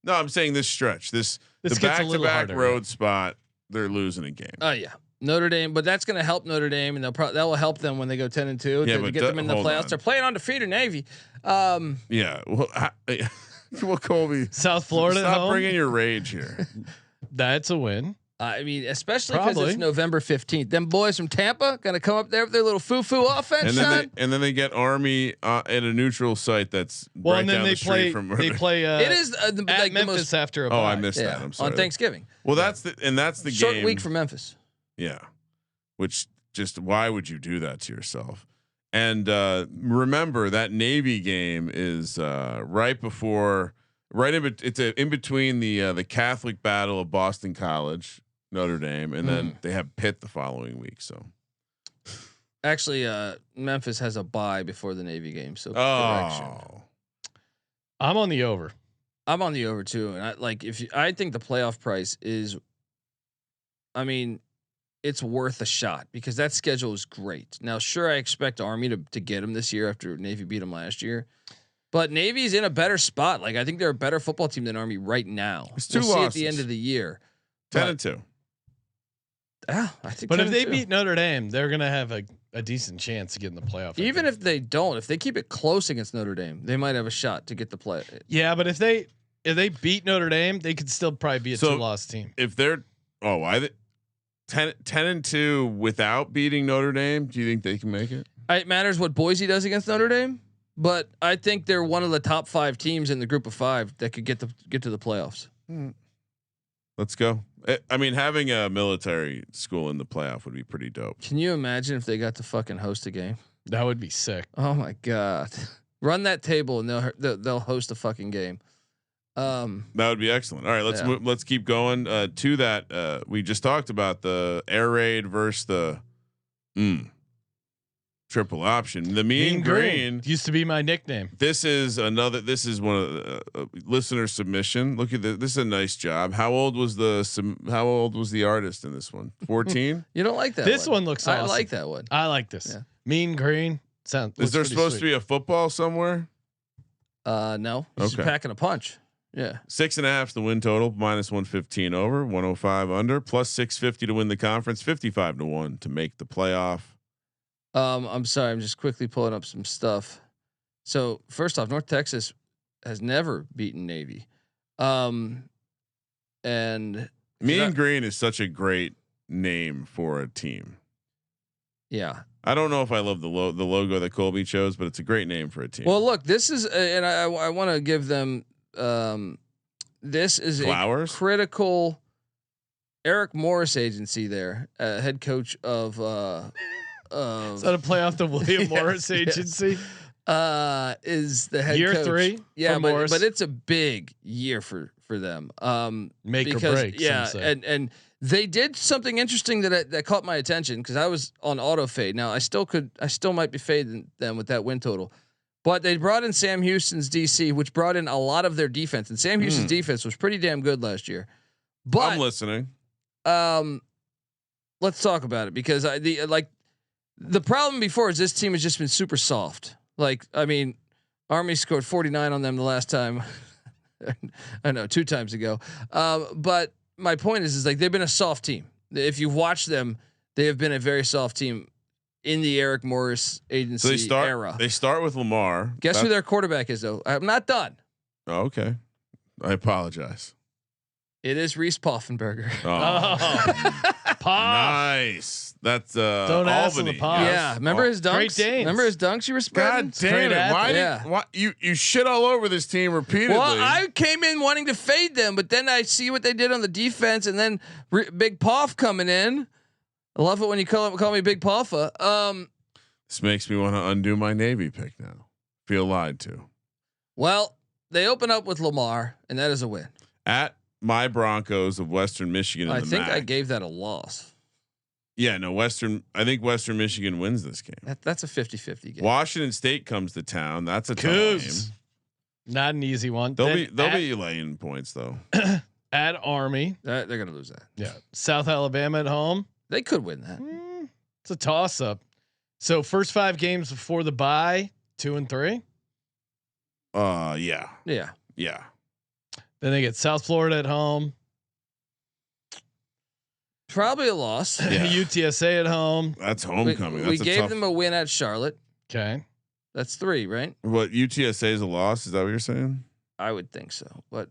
No, I'm saying this stretch. The This gets a little back-to-back harder. road spot. They're losing a game. Oh yeah, Notre Dame, but that's going to help Notre Dame, and that will help them when they go 10-2 Yeah, to but get them in the hold playoffs. on. They're playing undefeated Navy. Yeah. Well, well, Colby, South Florida at stop home. bringing your rage here. That's a win. I mean, especially because Probably. it's November 15th. Them boys from Tampa going to come up there with their little foo-foo offense, son. and then they get Army at a neutral site that's Well, right and then down they the street play. from where They play. It is at like the Memphis most after a Oh, I bye. missed that. I'm sorry. on Thanksgiving. Well, that's the Short game. week for Memphis. Yeah. Which just why would you do that to yourself? And remember that Navy game is right in between the Catholic Battle of Boston College, Notre Dame, and then they have Pitt the following week. So Actually, Memphis has a bye before the Navy game, so correction. I'm on the over. I'm on the over too, and I think the playoff price is. I mean, it's worth a shot because that schedule is great. Now, sure, I expect Army to get them this year after Navy beat them last year, but Navy's in a better spot. Like I think they're a better football team than Army right now. It's 2 we'll see at losses. the end of the year. 10-2. Yeah, I think. But if they 10-2. beat Notre Dame, they're gonna have a decent chance to get in the playoff. I even think. if they don't, if they keep it close against Notre Dame, they might have a shot to get the play. Yeah, but if they beat Notre Dame, they could still probably be a So- 2-loss team. If they're 10-2 without beating Notre Dame, do you think they can make it? It matters what Boise does against Notre Dame, but I think they're one of the top 5 teams in the group of 5 that could get to the playoffs. Let's go. I mean, having a military school in the playoff would be pretty dope. Can you imagine if they got to fucking host a game? That would be sick. Oh my god! Run that table and they'll host a fucking game. That would be excellent. All right, let's keep going. To that, we just talked about the air raid versus the triple option. The mean green used to be my nickname. This is one of the listener submission. Look at this. This is a nice job. How old was the artist in this one? 14. You don't like that? This one looks awesome. I like that one. I like this. Yeah. Mean green. Is there supposed to be a football somewhere? No. He's just packing a punch. Yeah. 6.5 is the win total. -115 over. 105 under. +650 to win the conference. 55-1 to make the playoff. I'm sorry. I'm just quickly pulling up some stuff. So first off, North Texas has never beaten Navy. And Mean Green is such a great name for a team. Yeah. I don't know if I love the logo that Colby chose, but it's a great name for a team. Well, look, this is, and I want to give them. This is Flowers? a critical Eric Morris agency there, head coach of. Is that a play off the William Morris agency? Is the head Year coach. 3? Yeah, for Morris. but it's a big year for them. Make because, or break. Yeah, some say. and they did something interesting that caught my attention because I was on auto fade. Now I still might be fading them with that win total, But they brought in Sam Houston's DC, which brought in a lot of their defense, and Sam Houston's defense was pretty damn good last year. But I'm listening. Let's talk about it because the problem before is this team has just been super soft. Like, I mean, Army scored 49 on them the last time. I know 2 times ago. But my point is like they've been a soft team. If you watch them, they have been a very soft team in the Eric Morris agency era. They start with Lamar. Guess who their quarterback is though? I'm not done. Oh, okay. I apologize. It is Reese Poffenberger. Oh. Nice. That's Don't ask him Albany. to pause. Yeah, remember his dunks? Great Danes. Remember his dunks you were spreading? God damn it! Why you shit all over this team repeatedly? Well, I came in wanting to fade them, but then I see what they did on the defense, and then Big Poff coming in. I love it when you call me Big Poffa. This makes me want to undo my Navy pick now. Feel lied to. Well, they open up with Lamar, and that is a win. At my Broncos of Western Michigan. I think MAC. I gave that a loss. Yeah, no, I think Western Michigan wins this game. That's a 50-50 game. Washington State comes to town. That's a tough game. Cougs. Not an easy one. They'll be laying points though. At Army. They're gonna lose that. Yeah. South Alabama at home. They could win that. It's a toss up. So first 5 games before the bye, 2 and 3. Yeah. Yeah. Then they get South Florida at home. Probably a loss. Yeah. UTSA at home. That's homecoming. We That's gave tough. them a win at Charlotte. Okay. That's 3, right? What UTSA is a loss? Is that what you're saying? I would think so. But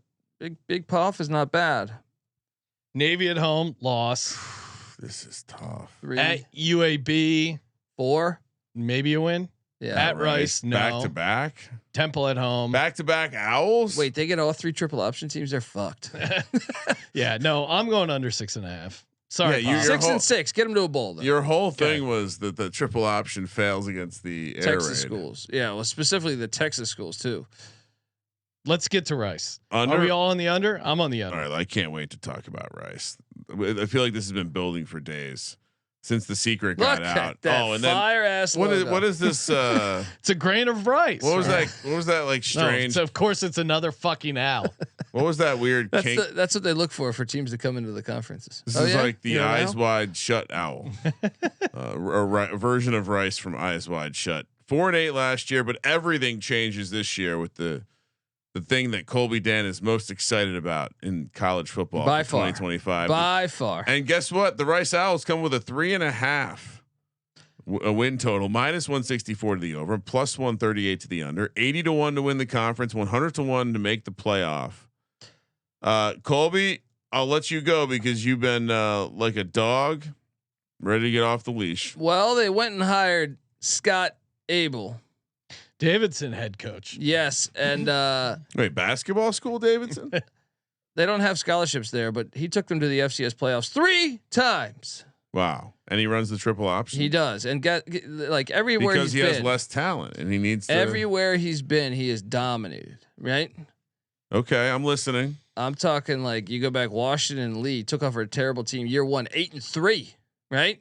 Big Poff is not bad. Navy at home, loss. This is tough. 3, At UAB, 4. maybe a win. Yeah. At Rice, no. Back to back. Temple at home. Back to back Owls. Wait, they get all 3 triple option teams. They're fucked. Yeah, no, I'm going under 6.5. Sorry, Yeah, Pop. 6 and 6. Get them to a bowl. Then. Your whole thing was that the triple option fails against the air Texas raid. schools. Yeah, well, specifically the Texas schools too. Let's get to Rice. Under? Are we all on the under? I'm on the All under. right, I can't wait to talk about Rice. I feel like this has been building for days since the secret got Look out. at that Oh, and then fire ass. what is this? It's a grain of rice. What was that? What was that like No, strange? so of course it's another fucking owl. What was that weird kink? That's what they look for teams to come into the conferences. This is like the You know Eyes now? Wide Shut owl, a version of Rice from Eyes Wide Shut. 4-8 last year, but everything changes this year with the thing that Colby Dan is most excited about in college football By for far. 2025. By far. And guess what? The Rice Owls come with a 3.5 a win total, -164 to the over, +138 to the under, 80-1 to win the conference, 100-1 to make the playoff. Colby, I'll let you go because you've been like a dog ready to get off the leash. Well, they went and hired Scott Abel. Davidson head coach. Yes, and Wait, basketball school, Davidson? they don't have scholarships there, but he took them to the FCS playoffs 3 times. Wow. And he runs the triple option. He does, and like everywhere because he's he been, has less talent and he needs to. everywhere he's been, he has dominated. Right? Okay, I'm listening. I'm talking like you go back. Washington Lee took over a terrible team year 1, 8-3. Right?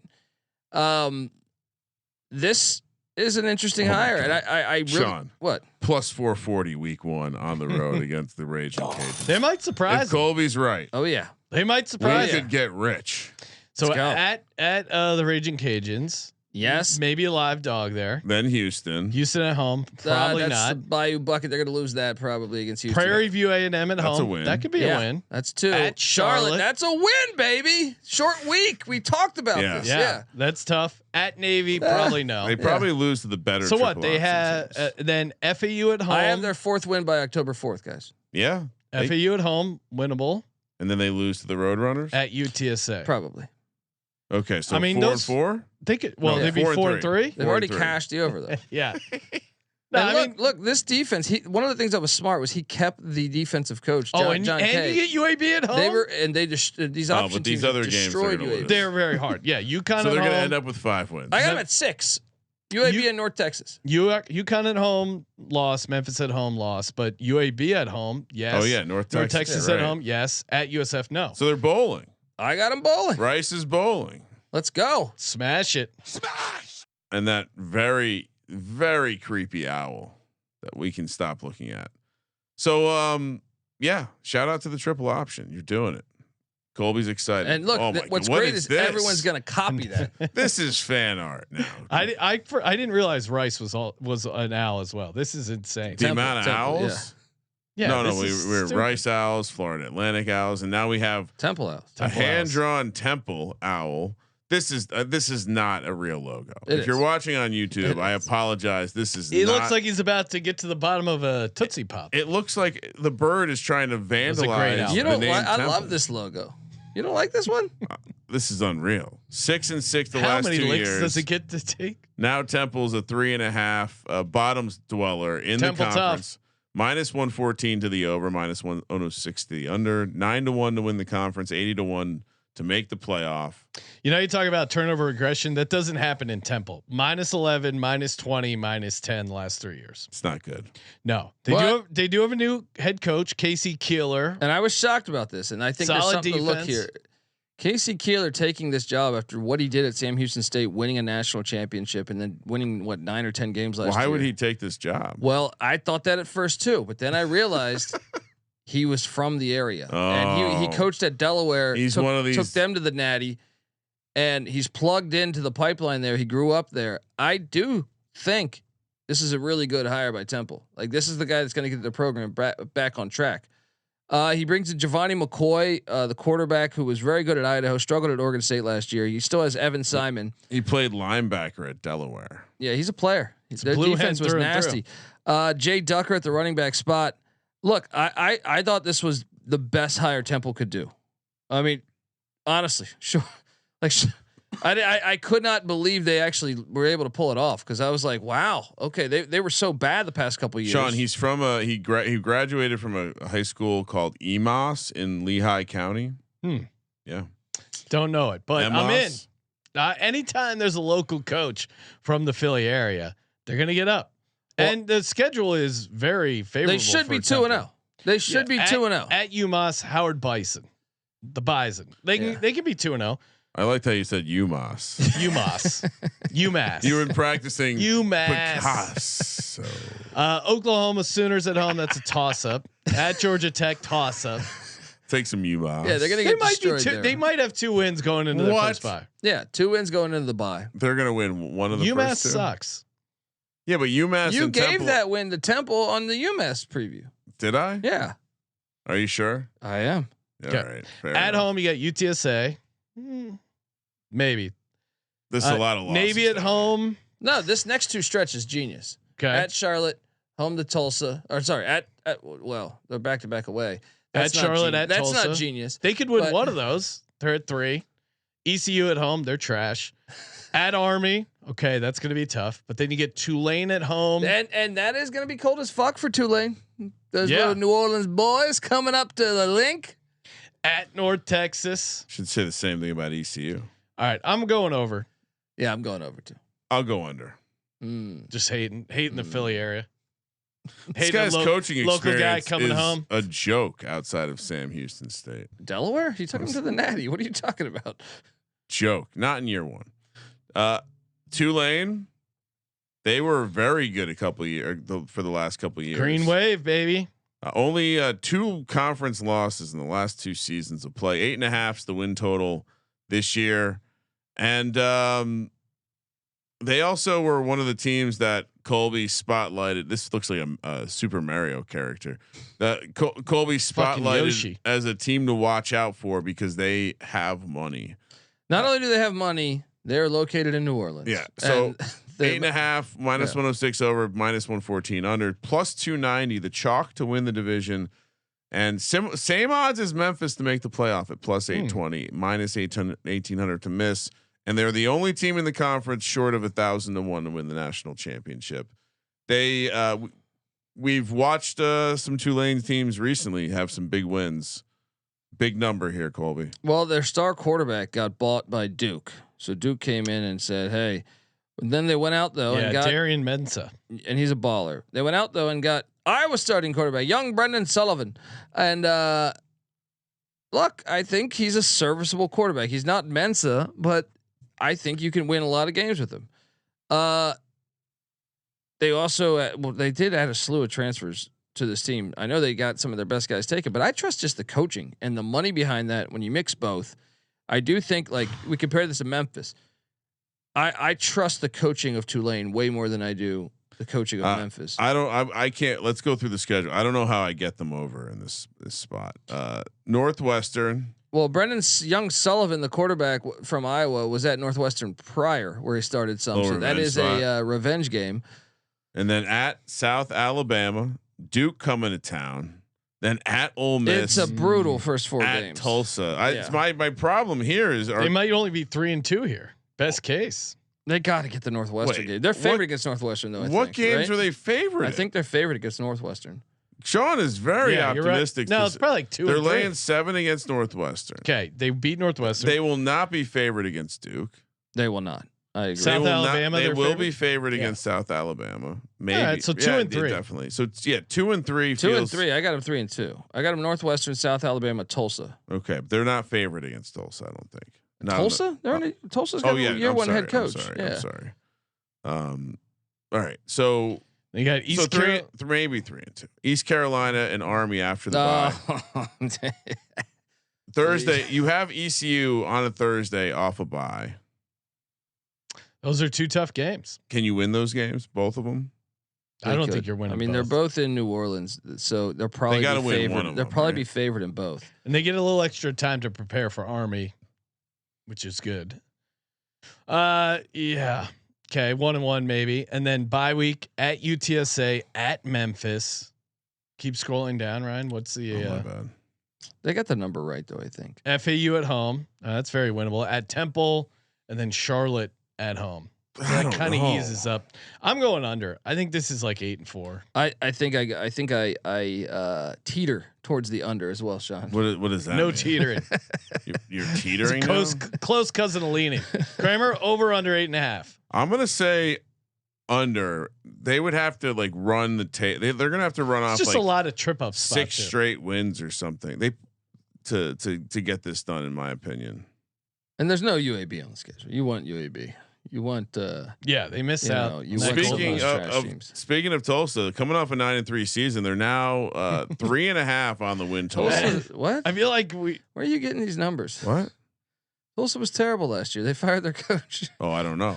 This is an interesting hire, and I really Sean. what +440 week 1 on the road against the Raging Cajuns. They might surprise. If Colby's right, Oh yeah, They might we surprise. could get rich. So Let's go. at the Raging Cajuns, yes. maybe a live dog there. Then Houston. Houston at home, probably that's not. the Bayou Bucket. They're going to lose that probably against Houston. Prairie View A&M at That's a home. win. That could be Yeah, a win. That's 2. At Charlotte. That's a win, baby. Short week. We talked about Yeah. this. Yeah, Yeah. that's tough. At Navy, probably no. They probably lose to the better. So what? triple They option have teams. then FAU at home. I have their 4th win by October 4th, guys. Yeah. FAU at home, winnable. And then they lose to the Roadrunners. At UTSA. Probably. Okay, so I mean, 4 those- and 4. They could. Well, No, they'd be 4 and 3. They've 4 already and 3. cashed the over though. Yeah. No, And I look, mean, look, this defense. One of the things that was smart was he kept the defensive coach. oh, John, and John you Kay. get UAB at home. They just these Oh, option but these teams other games they're destroyed gonna UAB. lose. They're very hard. Yeah, UConn So at they're going to home. end up with 5 wins. I got them at 6. UAB You- and North Texas. UConn at home, loss. Memphis at home, loss. But UAB at home, yes. Oh yeah, North North Texas, Texas yeah, at right. home, yes. At USF, no. So they're bowling. I got them bowling. Rice is bowling, Let's go. Smash it. and that very, very creepy owl that we can stop looking at. So yeah, shout out to the triple option. You're doing it. Colby's excited. And look, what's great is everyone's going to copy that. This is fan art now. I didn't realize Rice was an owl as well. This is insane. The amount of owls. Yeah. No, we're Rice Owls, Florida Atlantic Owls, and now we have Temple Owls. A hand-drawn Temple Owl. This is not a real logo. If you're watching on YouTube, I apologize. This is. He looks like he's about to get to the bottom of a Tootsie Pop. It looks like the bird is trying to vandalize. You don't like? I love this logo. You don't like this one? This is unreal. 6 and 6 the last 2 years. How many licks does it get to take? Now Temple's a 3.5 bottoms dweller in Temple the conference. Minus 114 to the over, minus 106 to the under, 9-1 to win the conference, 80-1 to make the playoff. You know, you talk about turnover regression. That doesn't happen in Temple. Minus 11, minus 20, minus 10 the last 3 years. It's not good. No, they do have a new head coach, Casey Keeler, and I was shocked about this. And I think there's something to look here. Casey Keeler taking this job after what he did at Sam Houston State, winning a national championship and then winning 9 or 10 games last year. Why would he take this job? Well, I thought that at first too, but then I realized he was from the area and he coached at Delaware. He's one of these. Took them to the Natty, and he's plugged into the pipeline there. He grew up there. I do think this is a really good hire by Temple. Like, this is the guy that's going to get the program back on track. He brings in Giovanni McCoy, the quarterback who was very good at Idaho, struggled at Oregon State last year. He still has Evan Simon. He played linebacker at Delaware. Yeah, he's a player. Their defense was nasty. Jay Ducker at the running back spot. Look, I thought this was the best hire Temple could do. I mean, honestly, sure. I could not believe they actually were able to pull it off, because I was like, wow, okay, they were so bad the past couple of years. Sean, he's from he graduated from a high school called EMOS in Lehigh County. Yeah, don't know it, but EMOS. I'm in. Anytime there's a local coach from the Philly area, they're gonna get up, and the schedule is very favorable. They should be 2-0. They should be 2-0 at UMass. Howard Bison, the Bison. They can be 2-0. I liked how you said UMass. UMass. You were practicing UMass. Oklahoma Sooners at home. That's a toss up. At Georgia Tech, toss up. Take some UMass. Yeah, they're gonna get destroyed. They might have 2 wins going into the first bye. Yeah, 2 wins going into the bye. They're gonna win one of the UMass first 2. sucks. Yeah, but UMass. You and gave Temple, that win to Temple on the UMass preview. Did I? Yeah, Are you sure? I am. All right. Fair At enough. home, you got UTSA. Maybe. This is a lot of losses. Navy at home. No, this next 2 stretch is genius. Okay. At Charlotte, home to Tulsa. Or sorry, well, they're back to back away. At Charlotte, at That's Tulsa. not genius. They could win one of those. They're at 3. ECU at home. They're trash. At Army. Okay, that's going to be tough. But then you get Tulane at home. And that is going to be cold as fuck for Tulane. Those little New Orleans boys coming up to the link. At North Texas. Should say the same thing about ECU. All right, I'm going over. Yeah, I'm going over too. I'll go under. Just hating the Philly area. This guy's coaching local guy experience coming is home. a joke outside of Sam Houston State. Delaware? He took him to the Natty. What are you talking about? Joke, not in year 1. Tulane, they were very good a couple of years for the last couple of years. Green Wave, baby. Only 2 conference losses in the last 2 seasons of play. 8.5's the win total this year, and they also were one of the teams that Colby spotlighted. This looks like a Super Mario character. Colby spotlighted as a team to watch out for because they have money. Not only do they have money, they're located in New Orleans. Yeah. So 8.5 minus 106 over, minus 114 under, plus 290 the chalk to win the division, and same odds as Memphis to make the playoff at plus 820, minus 1800 to miss. And they're the only team in the conference short of 1,000-1 to win the national championship. They we've watched some Tulane teams recently have some big wins. Big number here, Colby. Well, their star quarterback got bought by Duke, so Duke came in and said, "Hey." And then they went out though and got Darian Mensah, and he's a baller. They went out though and got Iowa starting quarterback, young Brendan Sullivan, and look, I think he's a serviceable quarterback. He's not Mensah, but I think you can win a lot of games with him. They also they did add a slew of transfers to this team. I know they got some of their best guys taken, but I trust just the coaching and the money behind that. When you mix both, I do think like we compare this to Memphis. I trust the coaching of Tulane way more than I do the coaching of Memphis. I can't. Let's go through the schedule. I don't know how I get them over in this spot. Northwestern. Well, Brendan Young Sullivan, the quarterback from Iowa, was at Northwestern prior, where he started some. So that is a revenge game. And then at South Alabama, Duke coming to town. Then at Ole Miss. It's a brutal first 4 at games. Tulsa. It's my problem here is they might only be 3-2 here. Best case. They got to get the Northwestern game. They're favored against Northwestern though. What games are they favored? I think they're favored against Northwestern. Sean is very optimistic. Right. No, it's probably like 2. They're laying 7 against Northwestern. Okay, they beat Northwestern. They will not be favored against Duke. They will not. I agree. South Alabama. They will favored? be favored against South Alabama. Maybe. All right, so 2 and 3. Definitely. So 2 and 3. 2 and 3. I got them 3 and 2. I got them Northwestern, South Alabama, Tulsa. Okay, but they're not favored against Tulsa. I don't think. Tulsa? Tulsa's got a year 1 head coach. I'm sorry. All right. So they got East Carolina, maybe 3 and 2. East Carolina and Army after the bye. Thursday, you have ECU on a Thursday off a bye. Those are 2 tough games. Can you win those games? Both of them? I don't think you're winning. I mean, they're both in New Orleans, so they'll probably be favored. They'll probably be favored in both, and they get a little extra time to prepare for Army, which is good. Yeah. Okay, 1-1 maybe, and then bye week at UTSA at Memphis. Keep scrolling down, Ryan. What's the? My bad. They got the number right though. I think FAU at home. That's very winnable. At Temple, and then Charlotte at home. So that kind of eases up. I'm going under. I think this is like 8-4. I think I teeter towards the under as well, Sean. What is that? No mean? Teetering. You're teetering. Close cousin of leaning. Kramer over under 8.5. I'm gonna say under. They would have to like run the tape. They're gonna have to run off just like a lot of trip ups. 6 straight wins or something. They to get this done, in my opinion. And there's no UAB on the schedule. You want UAB. You want they miss out. Speaking of Tulsa, coming off a 9-3 season, they're now 3.5 on the win total. What? I feel like where are you getting these numbers? What? Tulsa was terrible last year. They fired their coach. Oh, I don't know.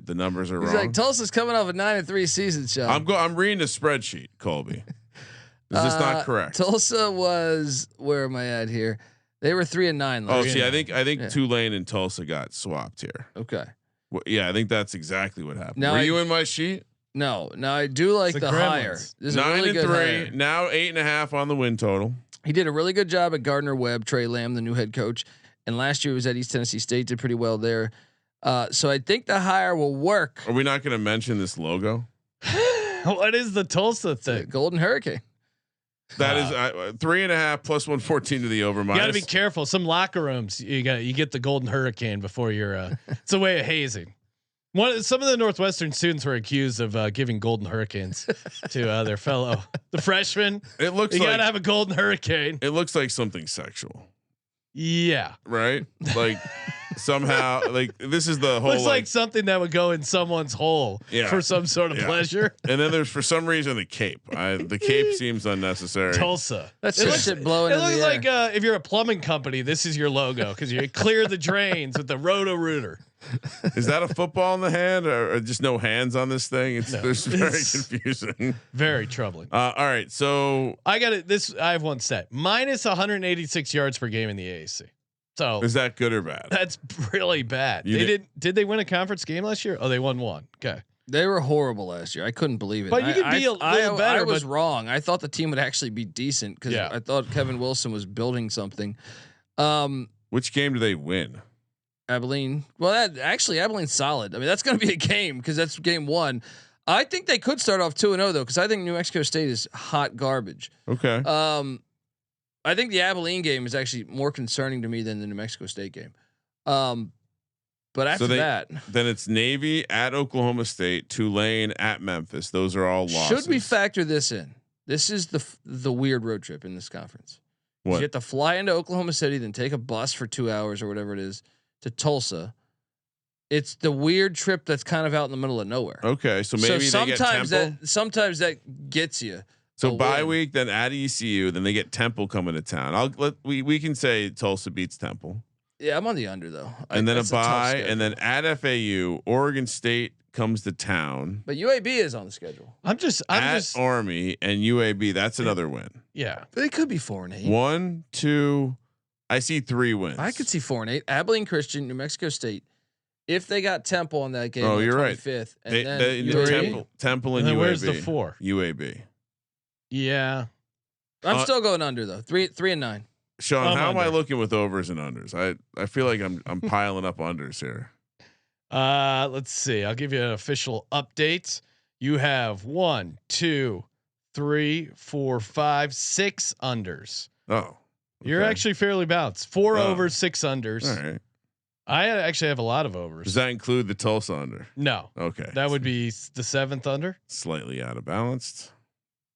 The numbers are wrong. He's like Tulsa's coming off a 9-3 season, Sean. I'm reading a spreadsheet, Colby. Is this not correct? Tulsa was, where am I at here? They were 3-9. Oh, see, I think Tulane and Tulsa got swapped here. Okay. Well, yeah, I think that's exactly what happened. Now Were you in my sheet? No. Now I do like the higher. 9-3. Now 8.5 on the win total. He did a really good job at Gardner Webb, Trey Lamb, the new head coach, and last year he was at East Tennessee State, did pretty well there. So I think the hire will work. Are we not going to mention this logo? What is the Tulsa thing? The Golden Hurricane. That is 3.5 plus 114 to the over. You got to be careful. Some locker rooms, you get the Golden Hurricane before you're. It's a way of hazing. Some of the Northwestern students were accused of giving Golden Hurricanes to their fellow the freshmen. It looks you like got to have a Golden Hurricane. It looks like something sexual. Yeah. Right. Like somehow, like this is the whole. Looks like something that would go in someone's hole for some sort of pleasure. And then there's for some reason the cape. The cape seems unnecessary. Tulsa. That's just shit blowing. It looks like if you're a plumbing company, this is your logo because you clear the drains with the Roto-Rooter. Is that a football in the hand or just no hands on this thing? It's very confusing. Very troubling. All right, so I got it. I have one stat: minus 186 yards per game in the AAC. So is that good or bad? That's really bad. Did they win a conference game last year? Oh, they won one. Okay. They were horrible last year. I couldn't believe it. But you could be a little better. I was wrong. I thought the team would actually be decent because I thought Kevin Wilson was building something. Which game do they win? Abilene. Well, Abilene's solid. I mean, that's going to be a game because that's game 1. I think they could start off 2-0 though, because I think New Mexico State is hot garbage. Okay. I think the Abilene game is actually more concerning to me than the New Mexico State game. But after that, then it's Navy at Oklahoma State, Tulane at Memphis. Those are all losses. Should we factor this in? This is the weird road trip in this conference. What? You have to fly into Oklahoma City, then take a bus for 2 hours or whatever it is to Tulsa, It's the weird trip that's kind of out in the middle of nowhere. Okay, so maybe they get Temple. Sometimes that gets you. So bye week, then at ECU, then they get Temple coming to town. We can say Tulsa beats Temple. Yeah, I'm on the under though. And then a bye, and then at FAU, Oregon State comes to town. But UAB is on the schedule. I'm just Army and UAB. That's another win. Yeah, They could be 4-8. 1, 2. I see 3 wins. I could see 4-8. Abilene Christian, New Mexico State. If they got Temple on that game, Oh, on the you're right. 25th, and They, then the Temple and And then UAB. where's the 4? UAB. Yeah, I'm still going under though. 3-9. Sean, I'm how am I under. looking with overs and unders? I feel like I'm piling up unders here. let's see. I'll give you an official update. You have 1, 2, 3, 4, 5, 6 unders. Oh, You're okay. actually fairly balanced. 4 Oh. overs, 6 unders. All right. I actually have a lot of overs. Does that include the Tulsa under? No, Okay. that would be the 7th under. Slightly out of balance.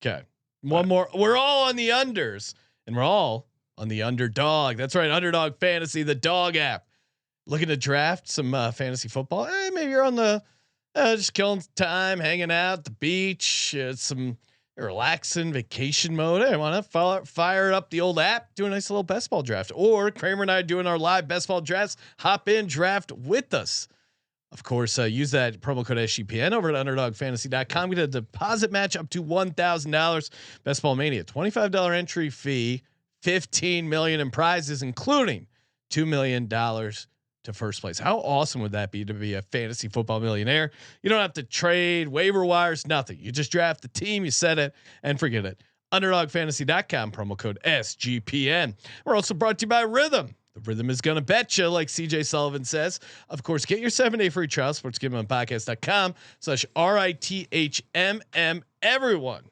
Okay. One more. We're all on the unders, and we're all on the underdog. That's right. Underdog Fantasy, the dog app. Looking to draft some fantasy football. Maybe you're on the just killing time, hanging out at the beach, some relaxing vacation mode. Hey, I want to fire up the old app, do a nice little best ball draft. Or Kramer and I doing our live best ball drafts. Hop in, draft with us. Of course, use that promo code SGPN over at underdogfantasy.com. Get a deposit match up to $1,000. Best Ball Mania, $25 entry fee, $15 million in prizes, including $2 million to first place. How awesome would that be to be a fantasy football millionaire? You don't have to trade waiver wires, nothing. You just draft the team, you set it, and forget it. Underdogfantasy.com, promo code SGPN. We're also brought to you by Rhythm. The Rhythm is gonna bet you, like CJ Sullivan says. Of course, get your 7-day free trial, sportsgamblingpodcast.com/RITHMM. Everyone,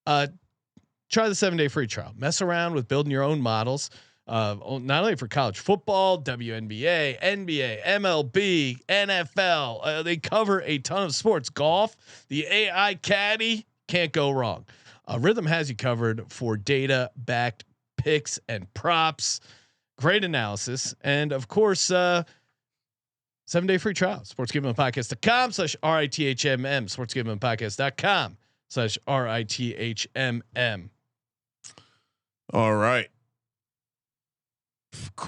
try the 7-day free trial. Mess around with building your own models. Not only for college football, WNBA, NBA, MLB, NFL. They cover a ton of sports. Golf, the AI caddy, can't go wrong. Rhythm has you covered for data-backed picks and props. Great analysis, and of course, 7-day free trial. sportsgamblingpodcast.com/RITHMM. sportsgamblingpodcast.com/RITHMM. All right.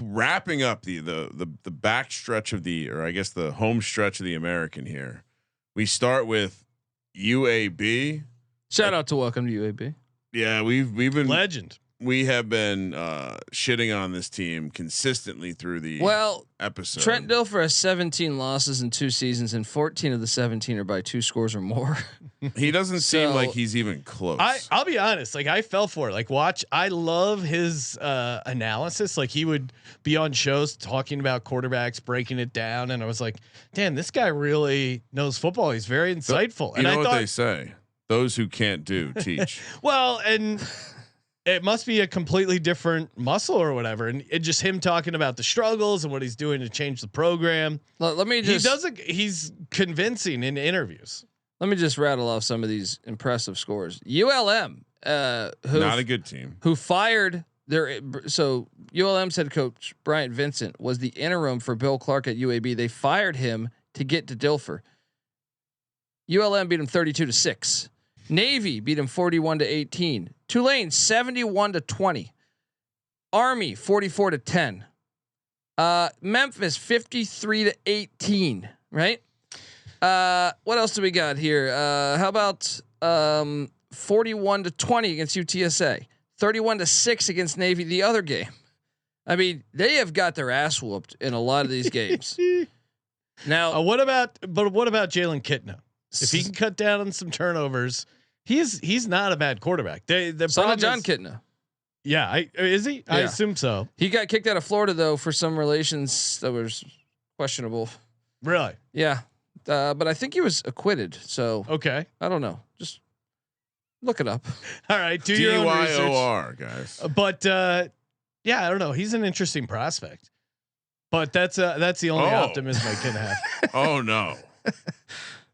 Wrapping up the back stretch of or I guess the home stretch of the American here. We start with UAB. Shout out to welcome to UAB. Yeah, we've been Legend. We have been shitting on this team consistently through the episode. Trent Dilfer has 17 losses in 2 seasons, and 14 of the 17 are by 2 scores or more. He doesn't seem like he's even close. I'll be honest. Like I fell for it. Like watch. I love his analysis. Like he would be on shows talking about quarterbacks, breaking it down, and I was like, damn, this guy really knows football. He's very insightful. You know what they say? Those who can't do teach. Well, and it must be a completely different muscle or whatever. And it just him talking about the struggles and what he's doing to change the program. Let me just. He's convincing in interviews. Let me just rattle off some of these impressive scores. ULM, who not a good team, who fired ULM's head coach Bryant Vincent was the interim for Bill Clark at UAB. They fired him to get to Dilfer. ULM beat him 32-6. Navy beat him 41-18. Tulane 71-20. Army 44-10. Memphis 53-18. Right. What else do we got here? How about 41-20 against UTSA, 31-6 against Navy. The other game. I mean, they have got their ass whooped in a lot of these games. Now, what about Jalen Kitna? If he can cut down on some turnovers, he's not a bad quarterback. The son of John Kitna. Yeah, is he? Yeah. I assume so. He got kicked out of Florida though for some relations that was questionable. Really? Yeah. But I think he was acquitted. So okay, I don't know. Just look it up. All right, do your own research, guys. But yeah, I don't know. He's an interesting prospect, but that's the only optimism I can have. Oh no!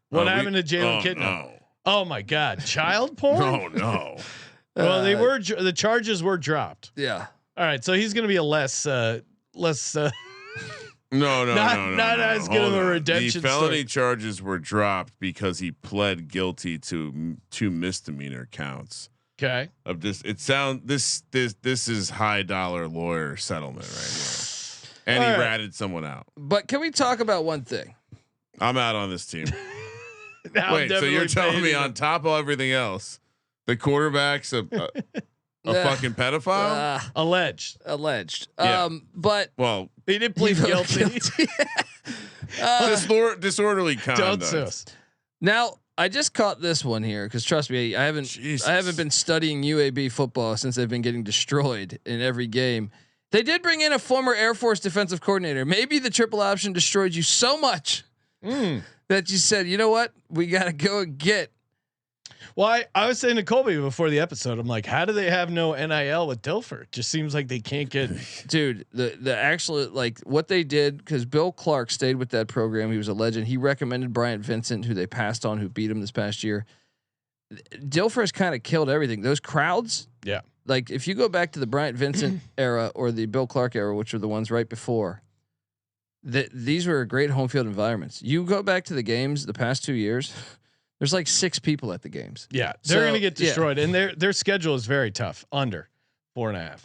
What happened to Jalen Kitna? No. Oh my God, child porn? Oh no! Well, the charges were dropped. Yeah. All right, so he's going to be a less No. Not as good of a redemption The felony story. charges were dropped because he pled guilty to 2 misdemeanor counts. Okay. Of this, this is high dollar lawyer settlement right here, and he ratted someone out. But can we talk about one thing? I'm out on this team. Now Wait, so you're telling me on top of everything else, the quarterback's a fucking pedophile? Alleged. Yeah. But Well, He didn't plead guilty. disorderly Don't conduct. sue us. now I just caught this one here because trust me, I haven't been studying UAB football since they've been getting destroyed in every game. They did bring in a former Air Force defensive coordinator. Maybe the triple option destroyed you so much that you said, you know what, we got to go and get. Well, I was saying to Colby before the episode, I'm like, how do they have no NIL with Dilfer? It just seems like they can't get. Dude, the actual like what they did, because Bill Clark stayed with that program. He was a legend. He recommended Bryant Vincent, who they passed on, who beat him this past year. Dilfer has kind of killed everything. Those crowds. Yeah. Like if you go back to the Bryant Vincent era or the Bill Clark era, which are the ones right before, these were great home field environments. You go back to the games the past 2 years. There's like 6 people at the games. Yeah, they're going to get destroyed, and their schedule is very tough. Under 4.5.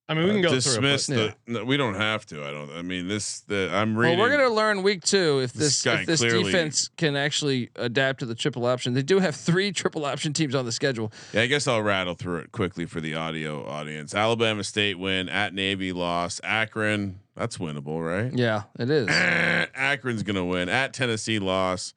I mean, we can go dismiss through it. No, we don't have to. I mean, I'm reading. Well, we're going to learn week 2 if this clearly, defense can actually adapt to the triple option. They do have 3 triple option teams on the schedule. Yeah, I guess I'll rattle through it quickly for the audio audience. Alabama State win, at Navy loss, Akron, that's winnable, right? Yeah, it is. Akron's gonna win. At Tennessee loss,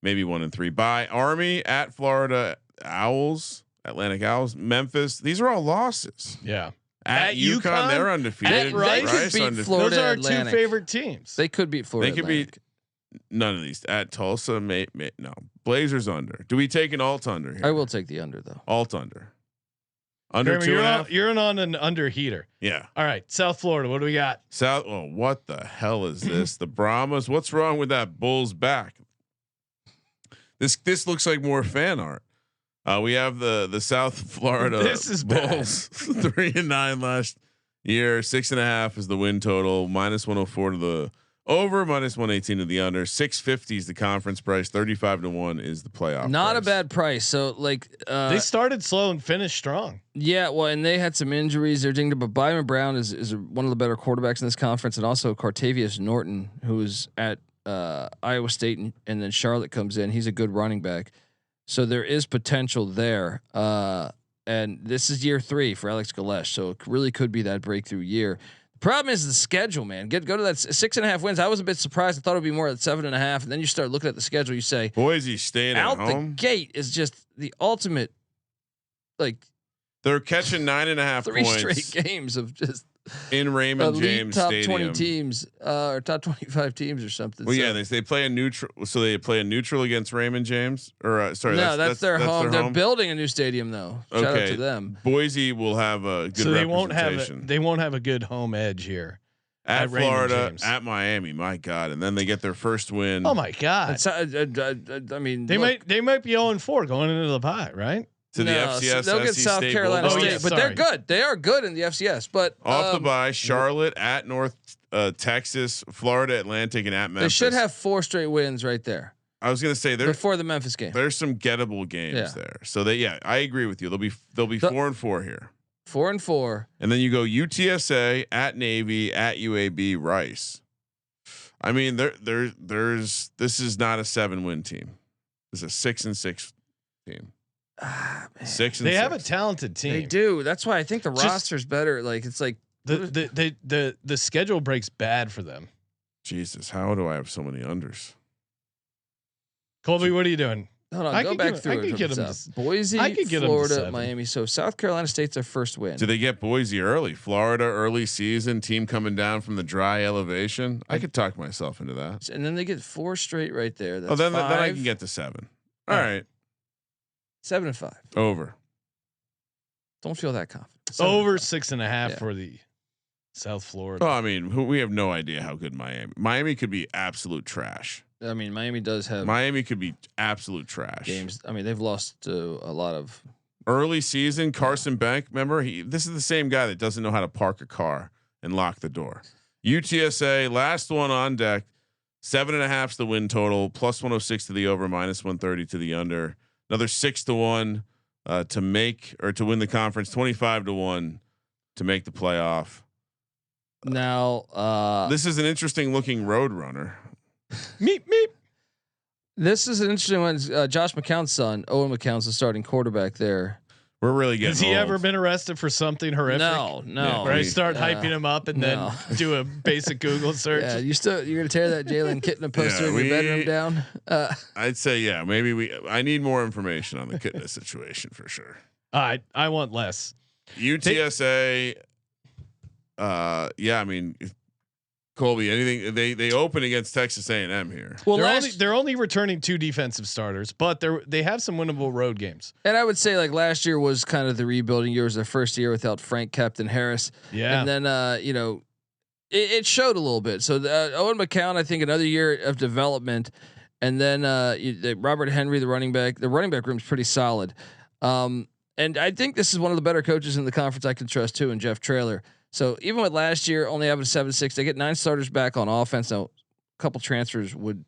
maybe 1-3. By Army, at Florida Owls, Atlantic Owls, Memphis. These are all losses. Yeah. At UConn, they're undefeated. At Rice, they could beat undefeated. Florida Those are our Atlantic. 2 favorite teams. They could beat Florida. They could Atlantic. beat none of these. At Tulsa, no. Blazers under. Do we take an alt under here? I will take the under though. Alt under. Under Kramer, 2.5. you're on an under heater. Yeah. All right, South Florida. What do we got? South. Oh, what the hell is this? The Brahmas. What's wrong with that bull's back? This looks like more fan art. We have the South Florida. This is Bulls 3-9 last year. 6.5 is the win total. -104 to the over. -118 to the under. 650 is the conference price. 35-1 is the playoff. Not a price. bad price. So like They started slow and finished strong. yeah, well, and they had some injuries. They're dinged up, but Byron Brown is one of the better quarterbacks in this conference, and also Cartavius Norton, who is at Iowa State, and then Charlotte comes in. He's a good running back, so there is potential there. And this is year 3 for Alex Galesh, so it really could be that breakthrough year. The problem is the schedule, man. Go to that 6.5 wins. I was a bit surprised. I thought it'd be more at 7.5, and then you start looking at the schedule. You say Boise State at out home. the gate is just the ultimate, like They're catching 9.5 3 points straight games of just in Raymond elite James top Stadium. 20 teams or top 25 teams or something. Well, So- yeah, they play a neutral. So they play a neutral against Raymond James, or sorry, no, that's their home. Their They're building a new stadium though. Shout out to them. Boise will have a good So they won't representation. have a good home edge here. at at Raymond Florida, James. at Miami. My God, and then they get their first win. Oh my God. It's, I mean, They look, might be 0-4 going into the pie, right? to the no, FCS. they'll get SC South State Carolina Bulldogs. State, yeah, but they're good. They are good in the FCS. But Off the bye, Charlotte at North Texas, Florida Atlantic, and at Memphis. they should have 4 straight wins right there I was gonna say before the Memphis game. there's some gettable games there. So I agree with you. They'll be 4-4 here. 4-4. And then you go UTSA at Navy at UAB Rice. I mean, this is not a 7-win team. This is a 6-6 team. 6 and They 6. have a talented team. They do. That's why I think the Just- roster's better. Like it's like The schedule breaks bad for them. Jesus, how do I have so many unders? Colby, what are you doing? hold on. I Go could back get- through I it. could from get the them top. Boise, I could get them to Florida, 7. Miami. So South Carolina State's their first win. Do they get Boise early? Florida early season team coming down from the dry elevation. I could talk myself into that. And then they get 4 straight right there. That's Then I 5, can get to 7. All All right, 7-5. over. Don't feel that confident. 7-5. Over 6.5 Yeah. for the South Florida. Oh, I mean, we have no idea how good Miami could be. Absolute trash. I mean, Miami does have Miami could be absolute trash. games. I mean, they've lost to a lot of. Early season, Carson Bank. Remember, this is the same guy that doesn't know how to park a car and lock the door. UTSA, last one on deck. 7.5's the win total. Plus 106 to the over. Minus 130 to the under. Another 6-1 to make or to win the conference. 25-1 to make the playoff. Now, this is an interesting looking Roadrunner. Meep meep. this is an interesting one. Josh McCown's son, Owen McCown's the starting quarterback there. We're really getting. Has he old. ever been arrested for something horrific? No. Where I start hyping him up and then do a basic Google search. Yeah, you're gonna tear that Jalen Kitna poster in your bedroom down. I'd say maybe I need more information on the Kitna situation for sure. I want less. UTSA. I mean, Colby, anything they open against Texas A&M here. Well, they're only returning 2 defensive starters, but they have some winnable road games. and I would say like last year was kind of the rebuilding year. It was their first year without Frank Captain Harris. Yeah, And then it showed a little bit. So Owen McCown, I think another year of development, and then Robert Henry, the running back room is pretty solid. And I think this is one of the better coaches in the conference I can trust too, and Jeff Traylor. So even with last year only having a 7-6, they get 9 starters back on offense. Now, a couple transfers would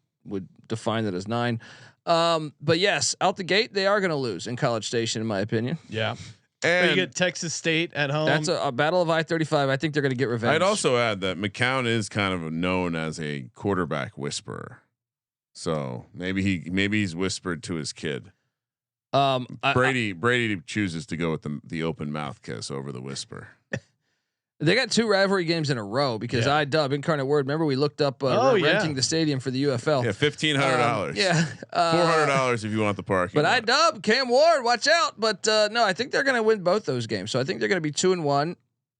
define that as 9. But yes, out the gate they are going to lose in College Station, in my opinion. yeah. And But you get Texas State at home. That's a battle of I-35. I think they're going to get revenge. I'd also add that McCown is kind of known as a quarterback whisperer, so maybe he's whispered to his kid. Brady chooses to go with the open mouth kiss over the whisper. They got 2 rivalry games in a row because IDub Incarnate Word. Remember we looked up renting the stadium for the UFL. Yeah, $1,500. Yeah, $400 if you want the parking. But IDub Cam Ward, watch out. But no, I think they're going to win both those games. So I think they're going to be 2-1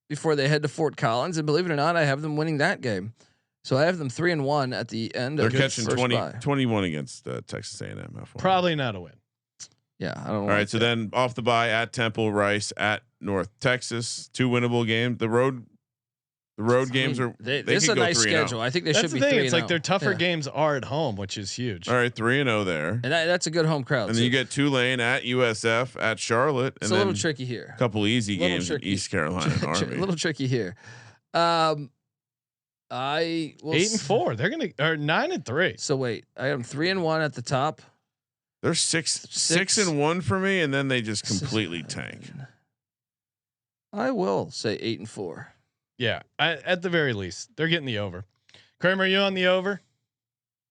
before they head to Fort Collins. And believe it or not, I have them winning that game. So I have them 3-1 at the end. They're of catching the 21 against Texas A&M. Probably not a win. Yeah, I don't know. All right, so then off the bye at Temple, Rice at North Texas, 2 winnable games. The road games are this they is could a go nice 3-0. schedule. I think they That's should the be thing. 3-0. It's like their tougher Yeah. games are at home, which is huge. All right, 3-0 there, And that's a good home crowd. and then you get Tulane at USF at Charlotte, it's and a then little tricky here. a couple easy Little games in tricky. East Carolina and A Army. little tricky here. I will 8-4. They're gonna or 9-3. So wait, I am 3-1 at the top. They're 6-1 for me, and then they just completely tank. I will say 8-4. Yeah, at the very least, they're getting the over. Kramer, are you on the over?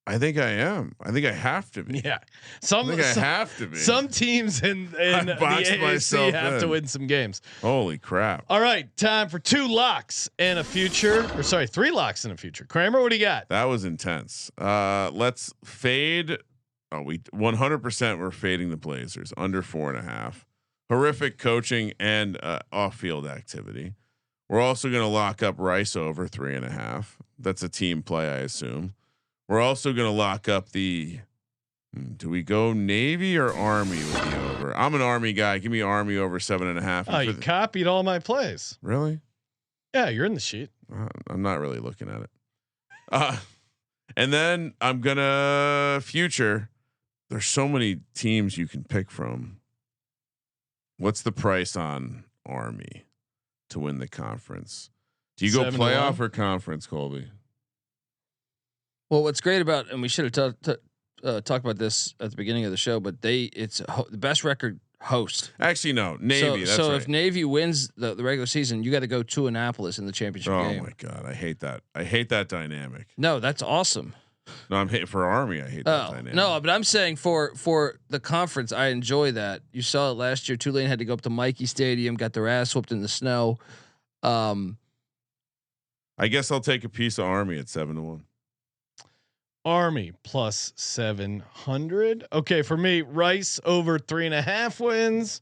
I think I am. I think I have to be. Yeah, I think I have to be. Some teams in the boxed AAC myself have to in. win some games. Holy crap! All right, time for 2 locks and a future, or sorry, 3 locks and a future. Kramer, what do you got? That was intense. Let's fade. Oh, we 100% we're fading the Blazers under 4.5. Horrific coaching and off-field activity. We're also going to lock up Rice over 3.5. That's a team play, I assume. We're also going to lock up the. Do we go Navy or Army with the over? I'm an Army guy. Give me Army over 7.5. Oh, you copied all my plays. Really? Yeah, you're in the sheet. I'm not really looking at it. And then I'm gonna future. There's so many teams you can pick from. What's the price on Army to win the conference? Do you go 7-1? playoff or conference, Colby? Well, what's great about, and we should have talked about this at the beginning of the show, but it's the best record host. Actually, no, Navy. That's so right. if Navy wins the regular season, you got to go to Annapolis in the championship Oh game. my god, I hate that. I hate that dynamic. No, that's awesome. No, I'm hitting for Army. I hate that dynamic. No, but I'm saying for the conference, I enjoy that. You saw it last year. Tulane had to go up to Mikey Stadium, got their ass whooped in the snow. I guess I'll take a piece of Army at 7-1. Army plus 700. Okay, for me, Rice over 3.5 wins.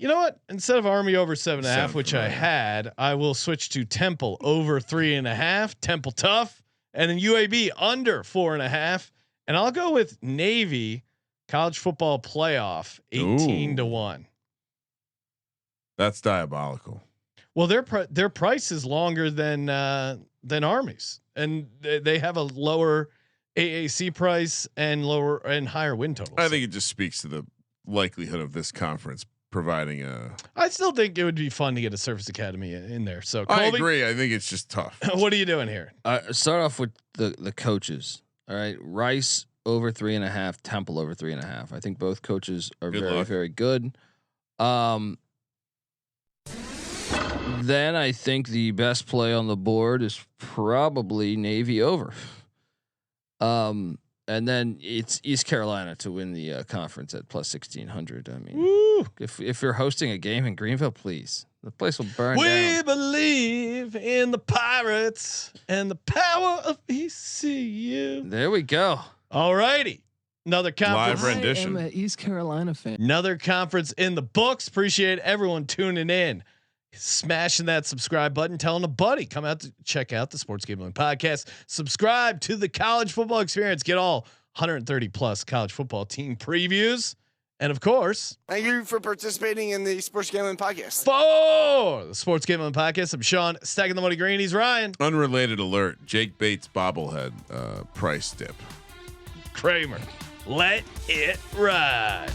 You know what? Instead of Army over 7.5, which I had, I will switch to Temple over 3.5. Temple tough, and then UAB under 4.5. And I'll go with Navy college football playoff 18-1. That's diabolical. Well, their price is longer than Army's, and they have a lower AAC price and lower and higher win totals. I think it just speaks to the likelihood of this conference providing a. I still think it would be fun to get a Surface Academy in there. So I Colby, agree. I think it's just tough. what are you doing here? Start off with the coaches. All right, Rice over 3.5, Temple over 3.5. I think both coaches are Good very luck. very good. Then I think the best play on the board is probably Navy over. And then it's East Carolina to win the conference at plus 1,600. I mean, Woo. if you're hosting a game in Greenville, please, the place will burn We down. believe in the Pirates and the power of ECU. There we go. All righty. Another conference. Live rendition. I am an East Carolina fan. Another conference in the books. Appreciate everyone tuning in. Smashing that subscribe button, telling a buddy, come out to check out the Sports Gambling Podcast. Subscribe to the College Football Experience. Get all 130 plus college football team previews. And of course, thank you for participating in the Sports Gambling Podcast. for the Sports Gambling Podcast, I'm Sean, stacking the money green. He's Ryan. Unrelated alert: Jake Bates bobblehead price dip. Kramer. Let it ride.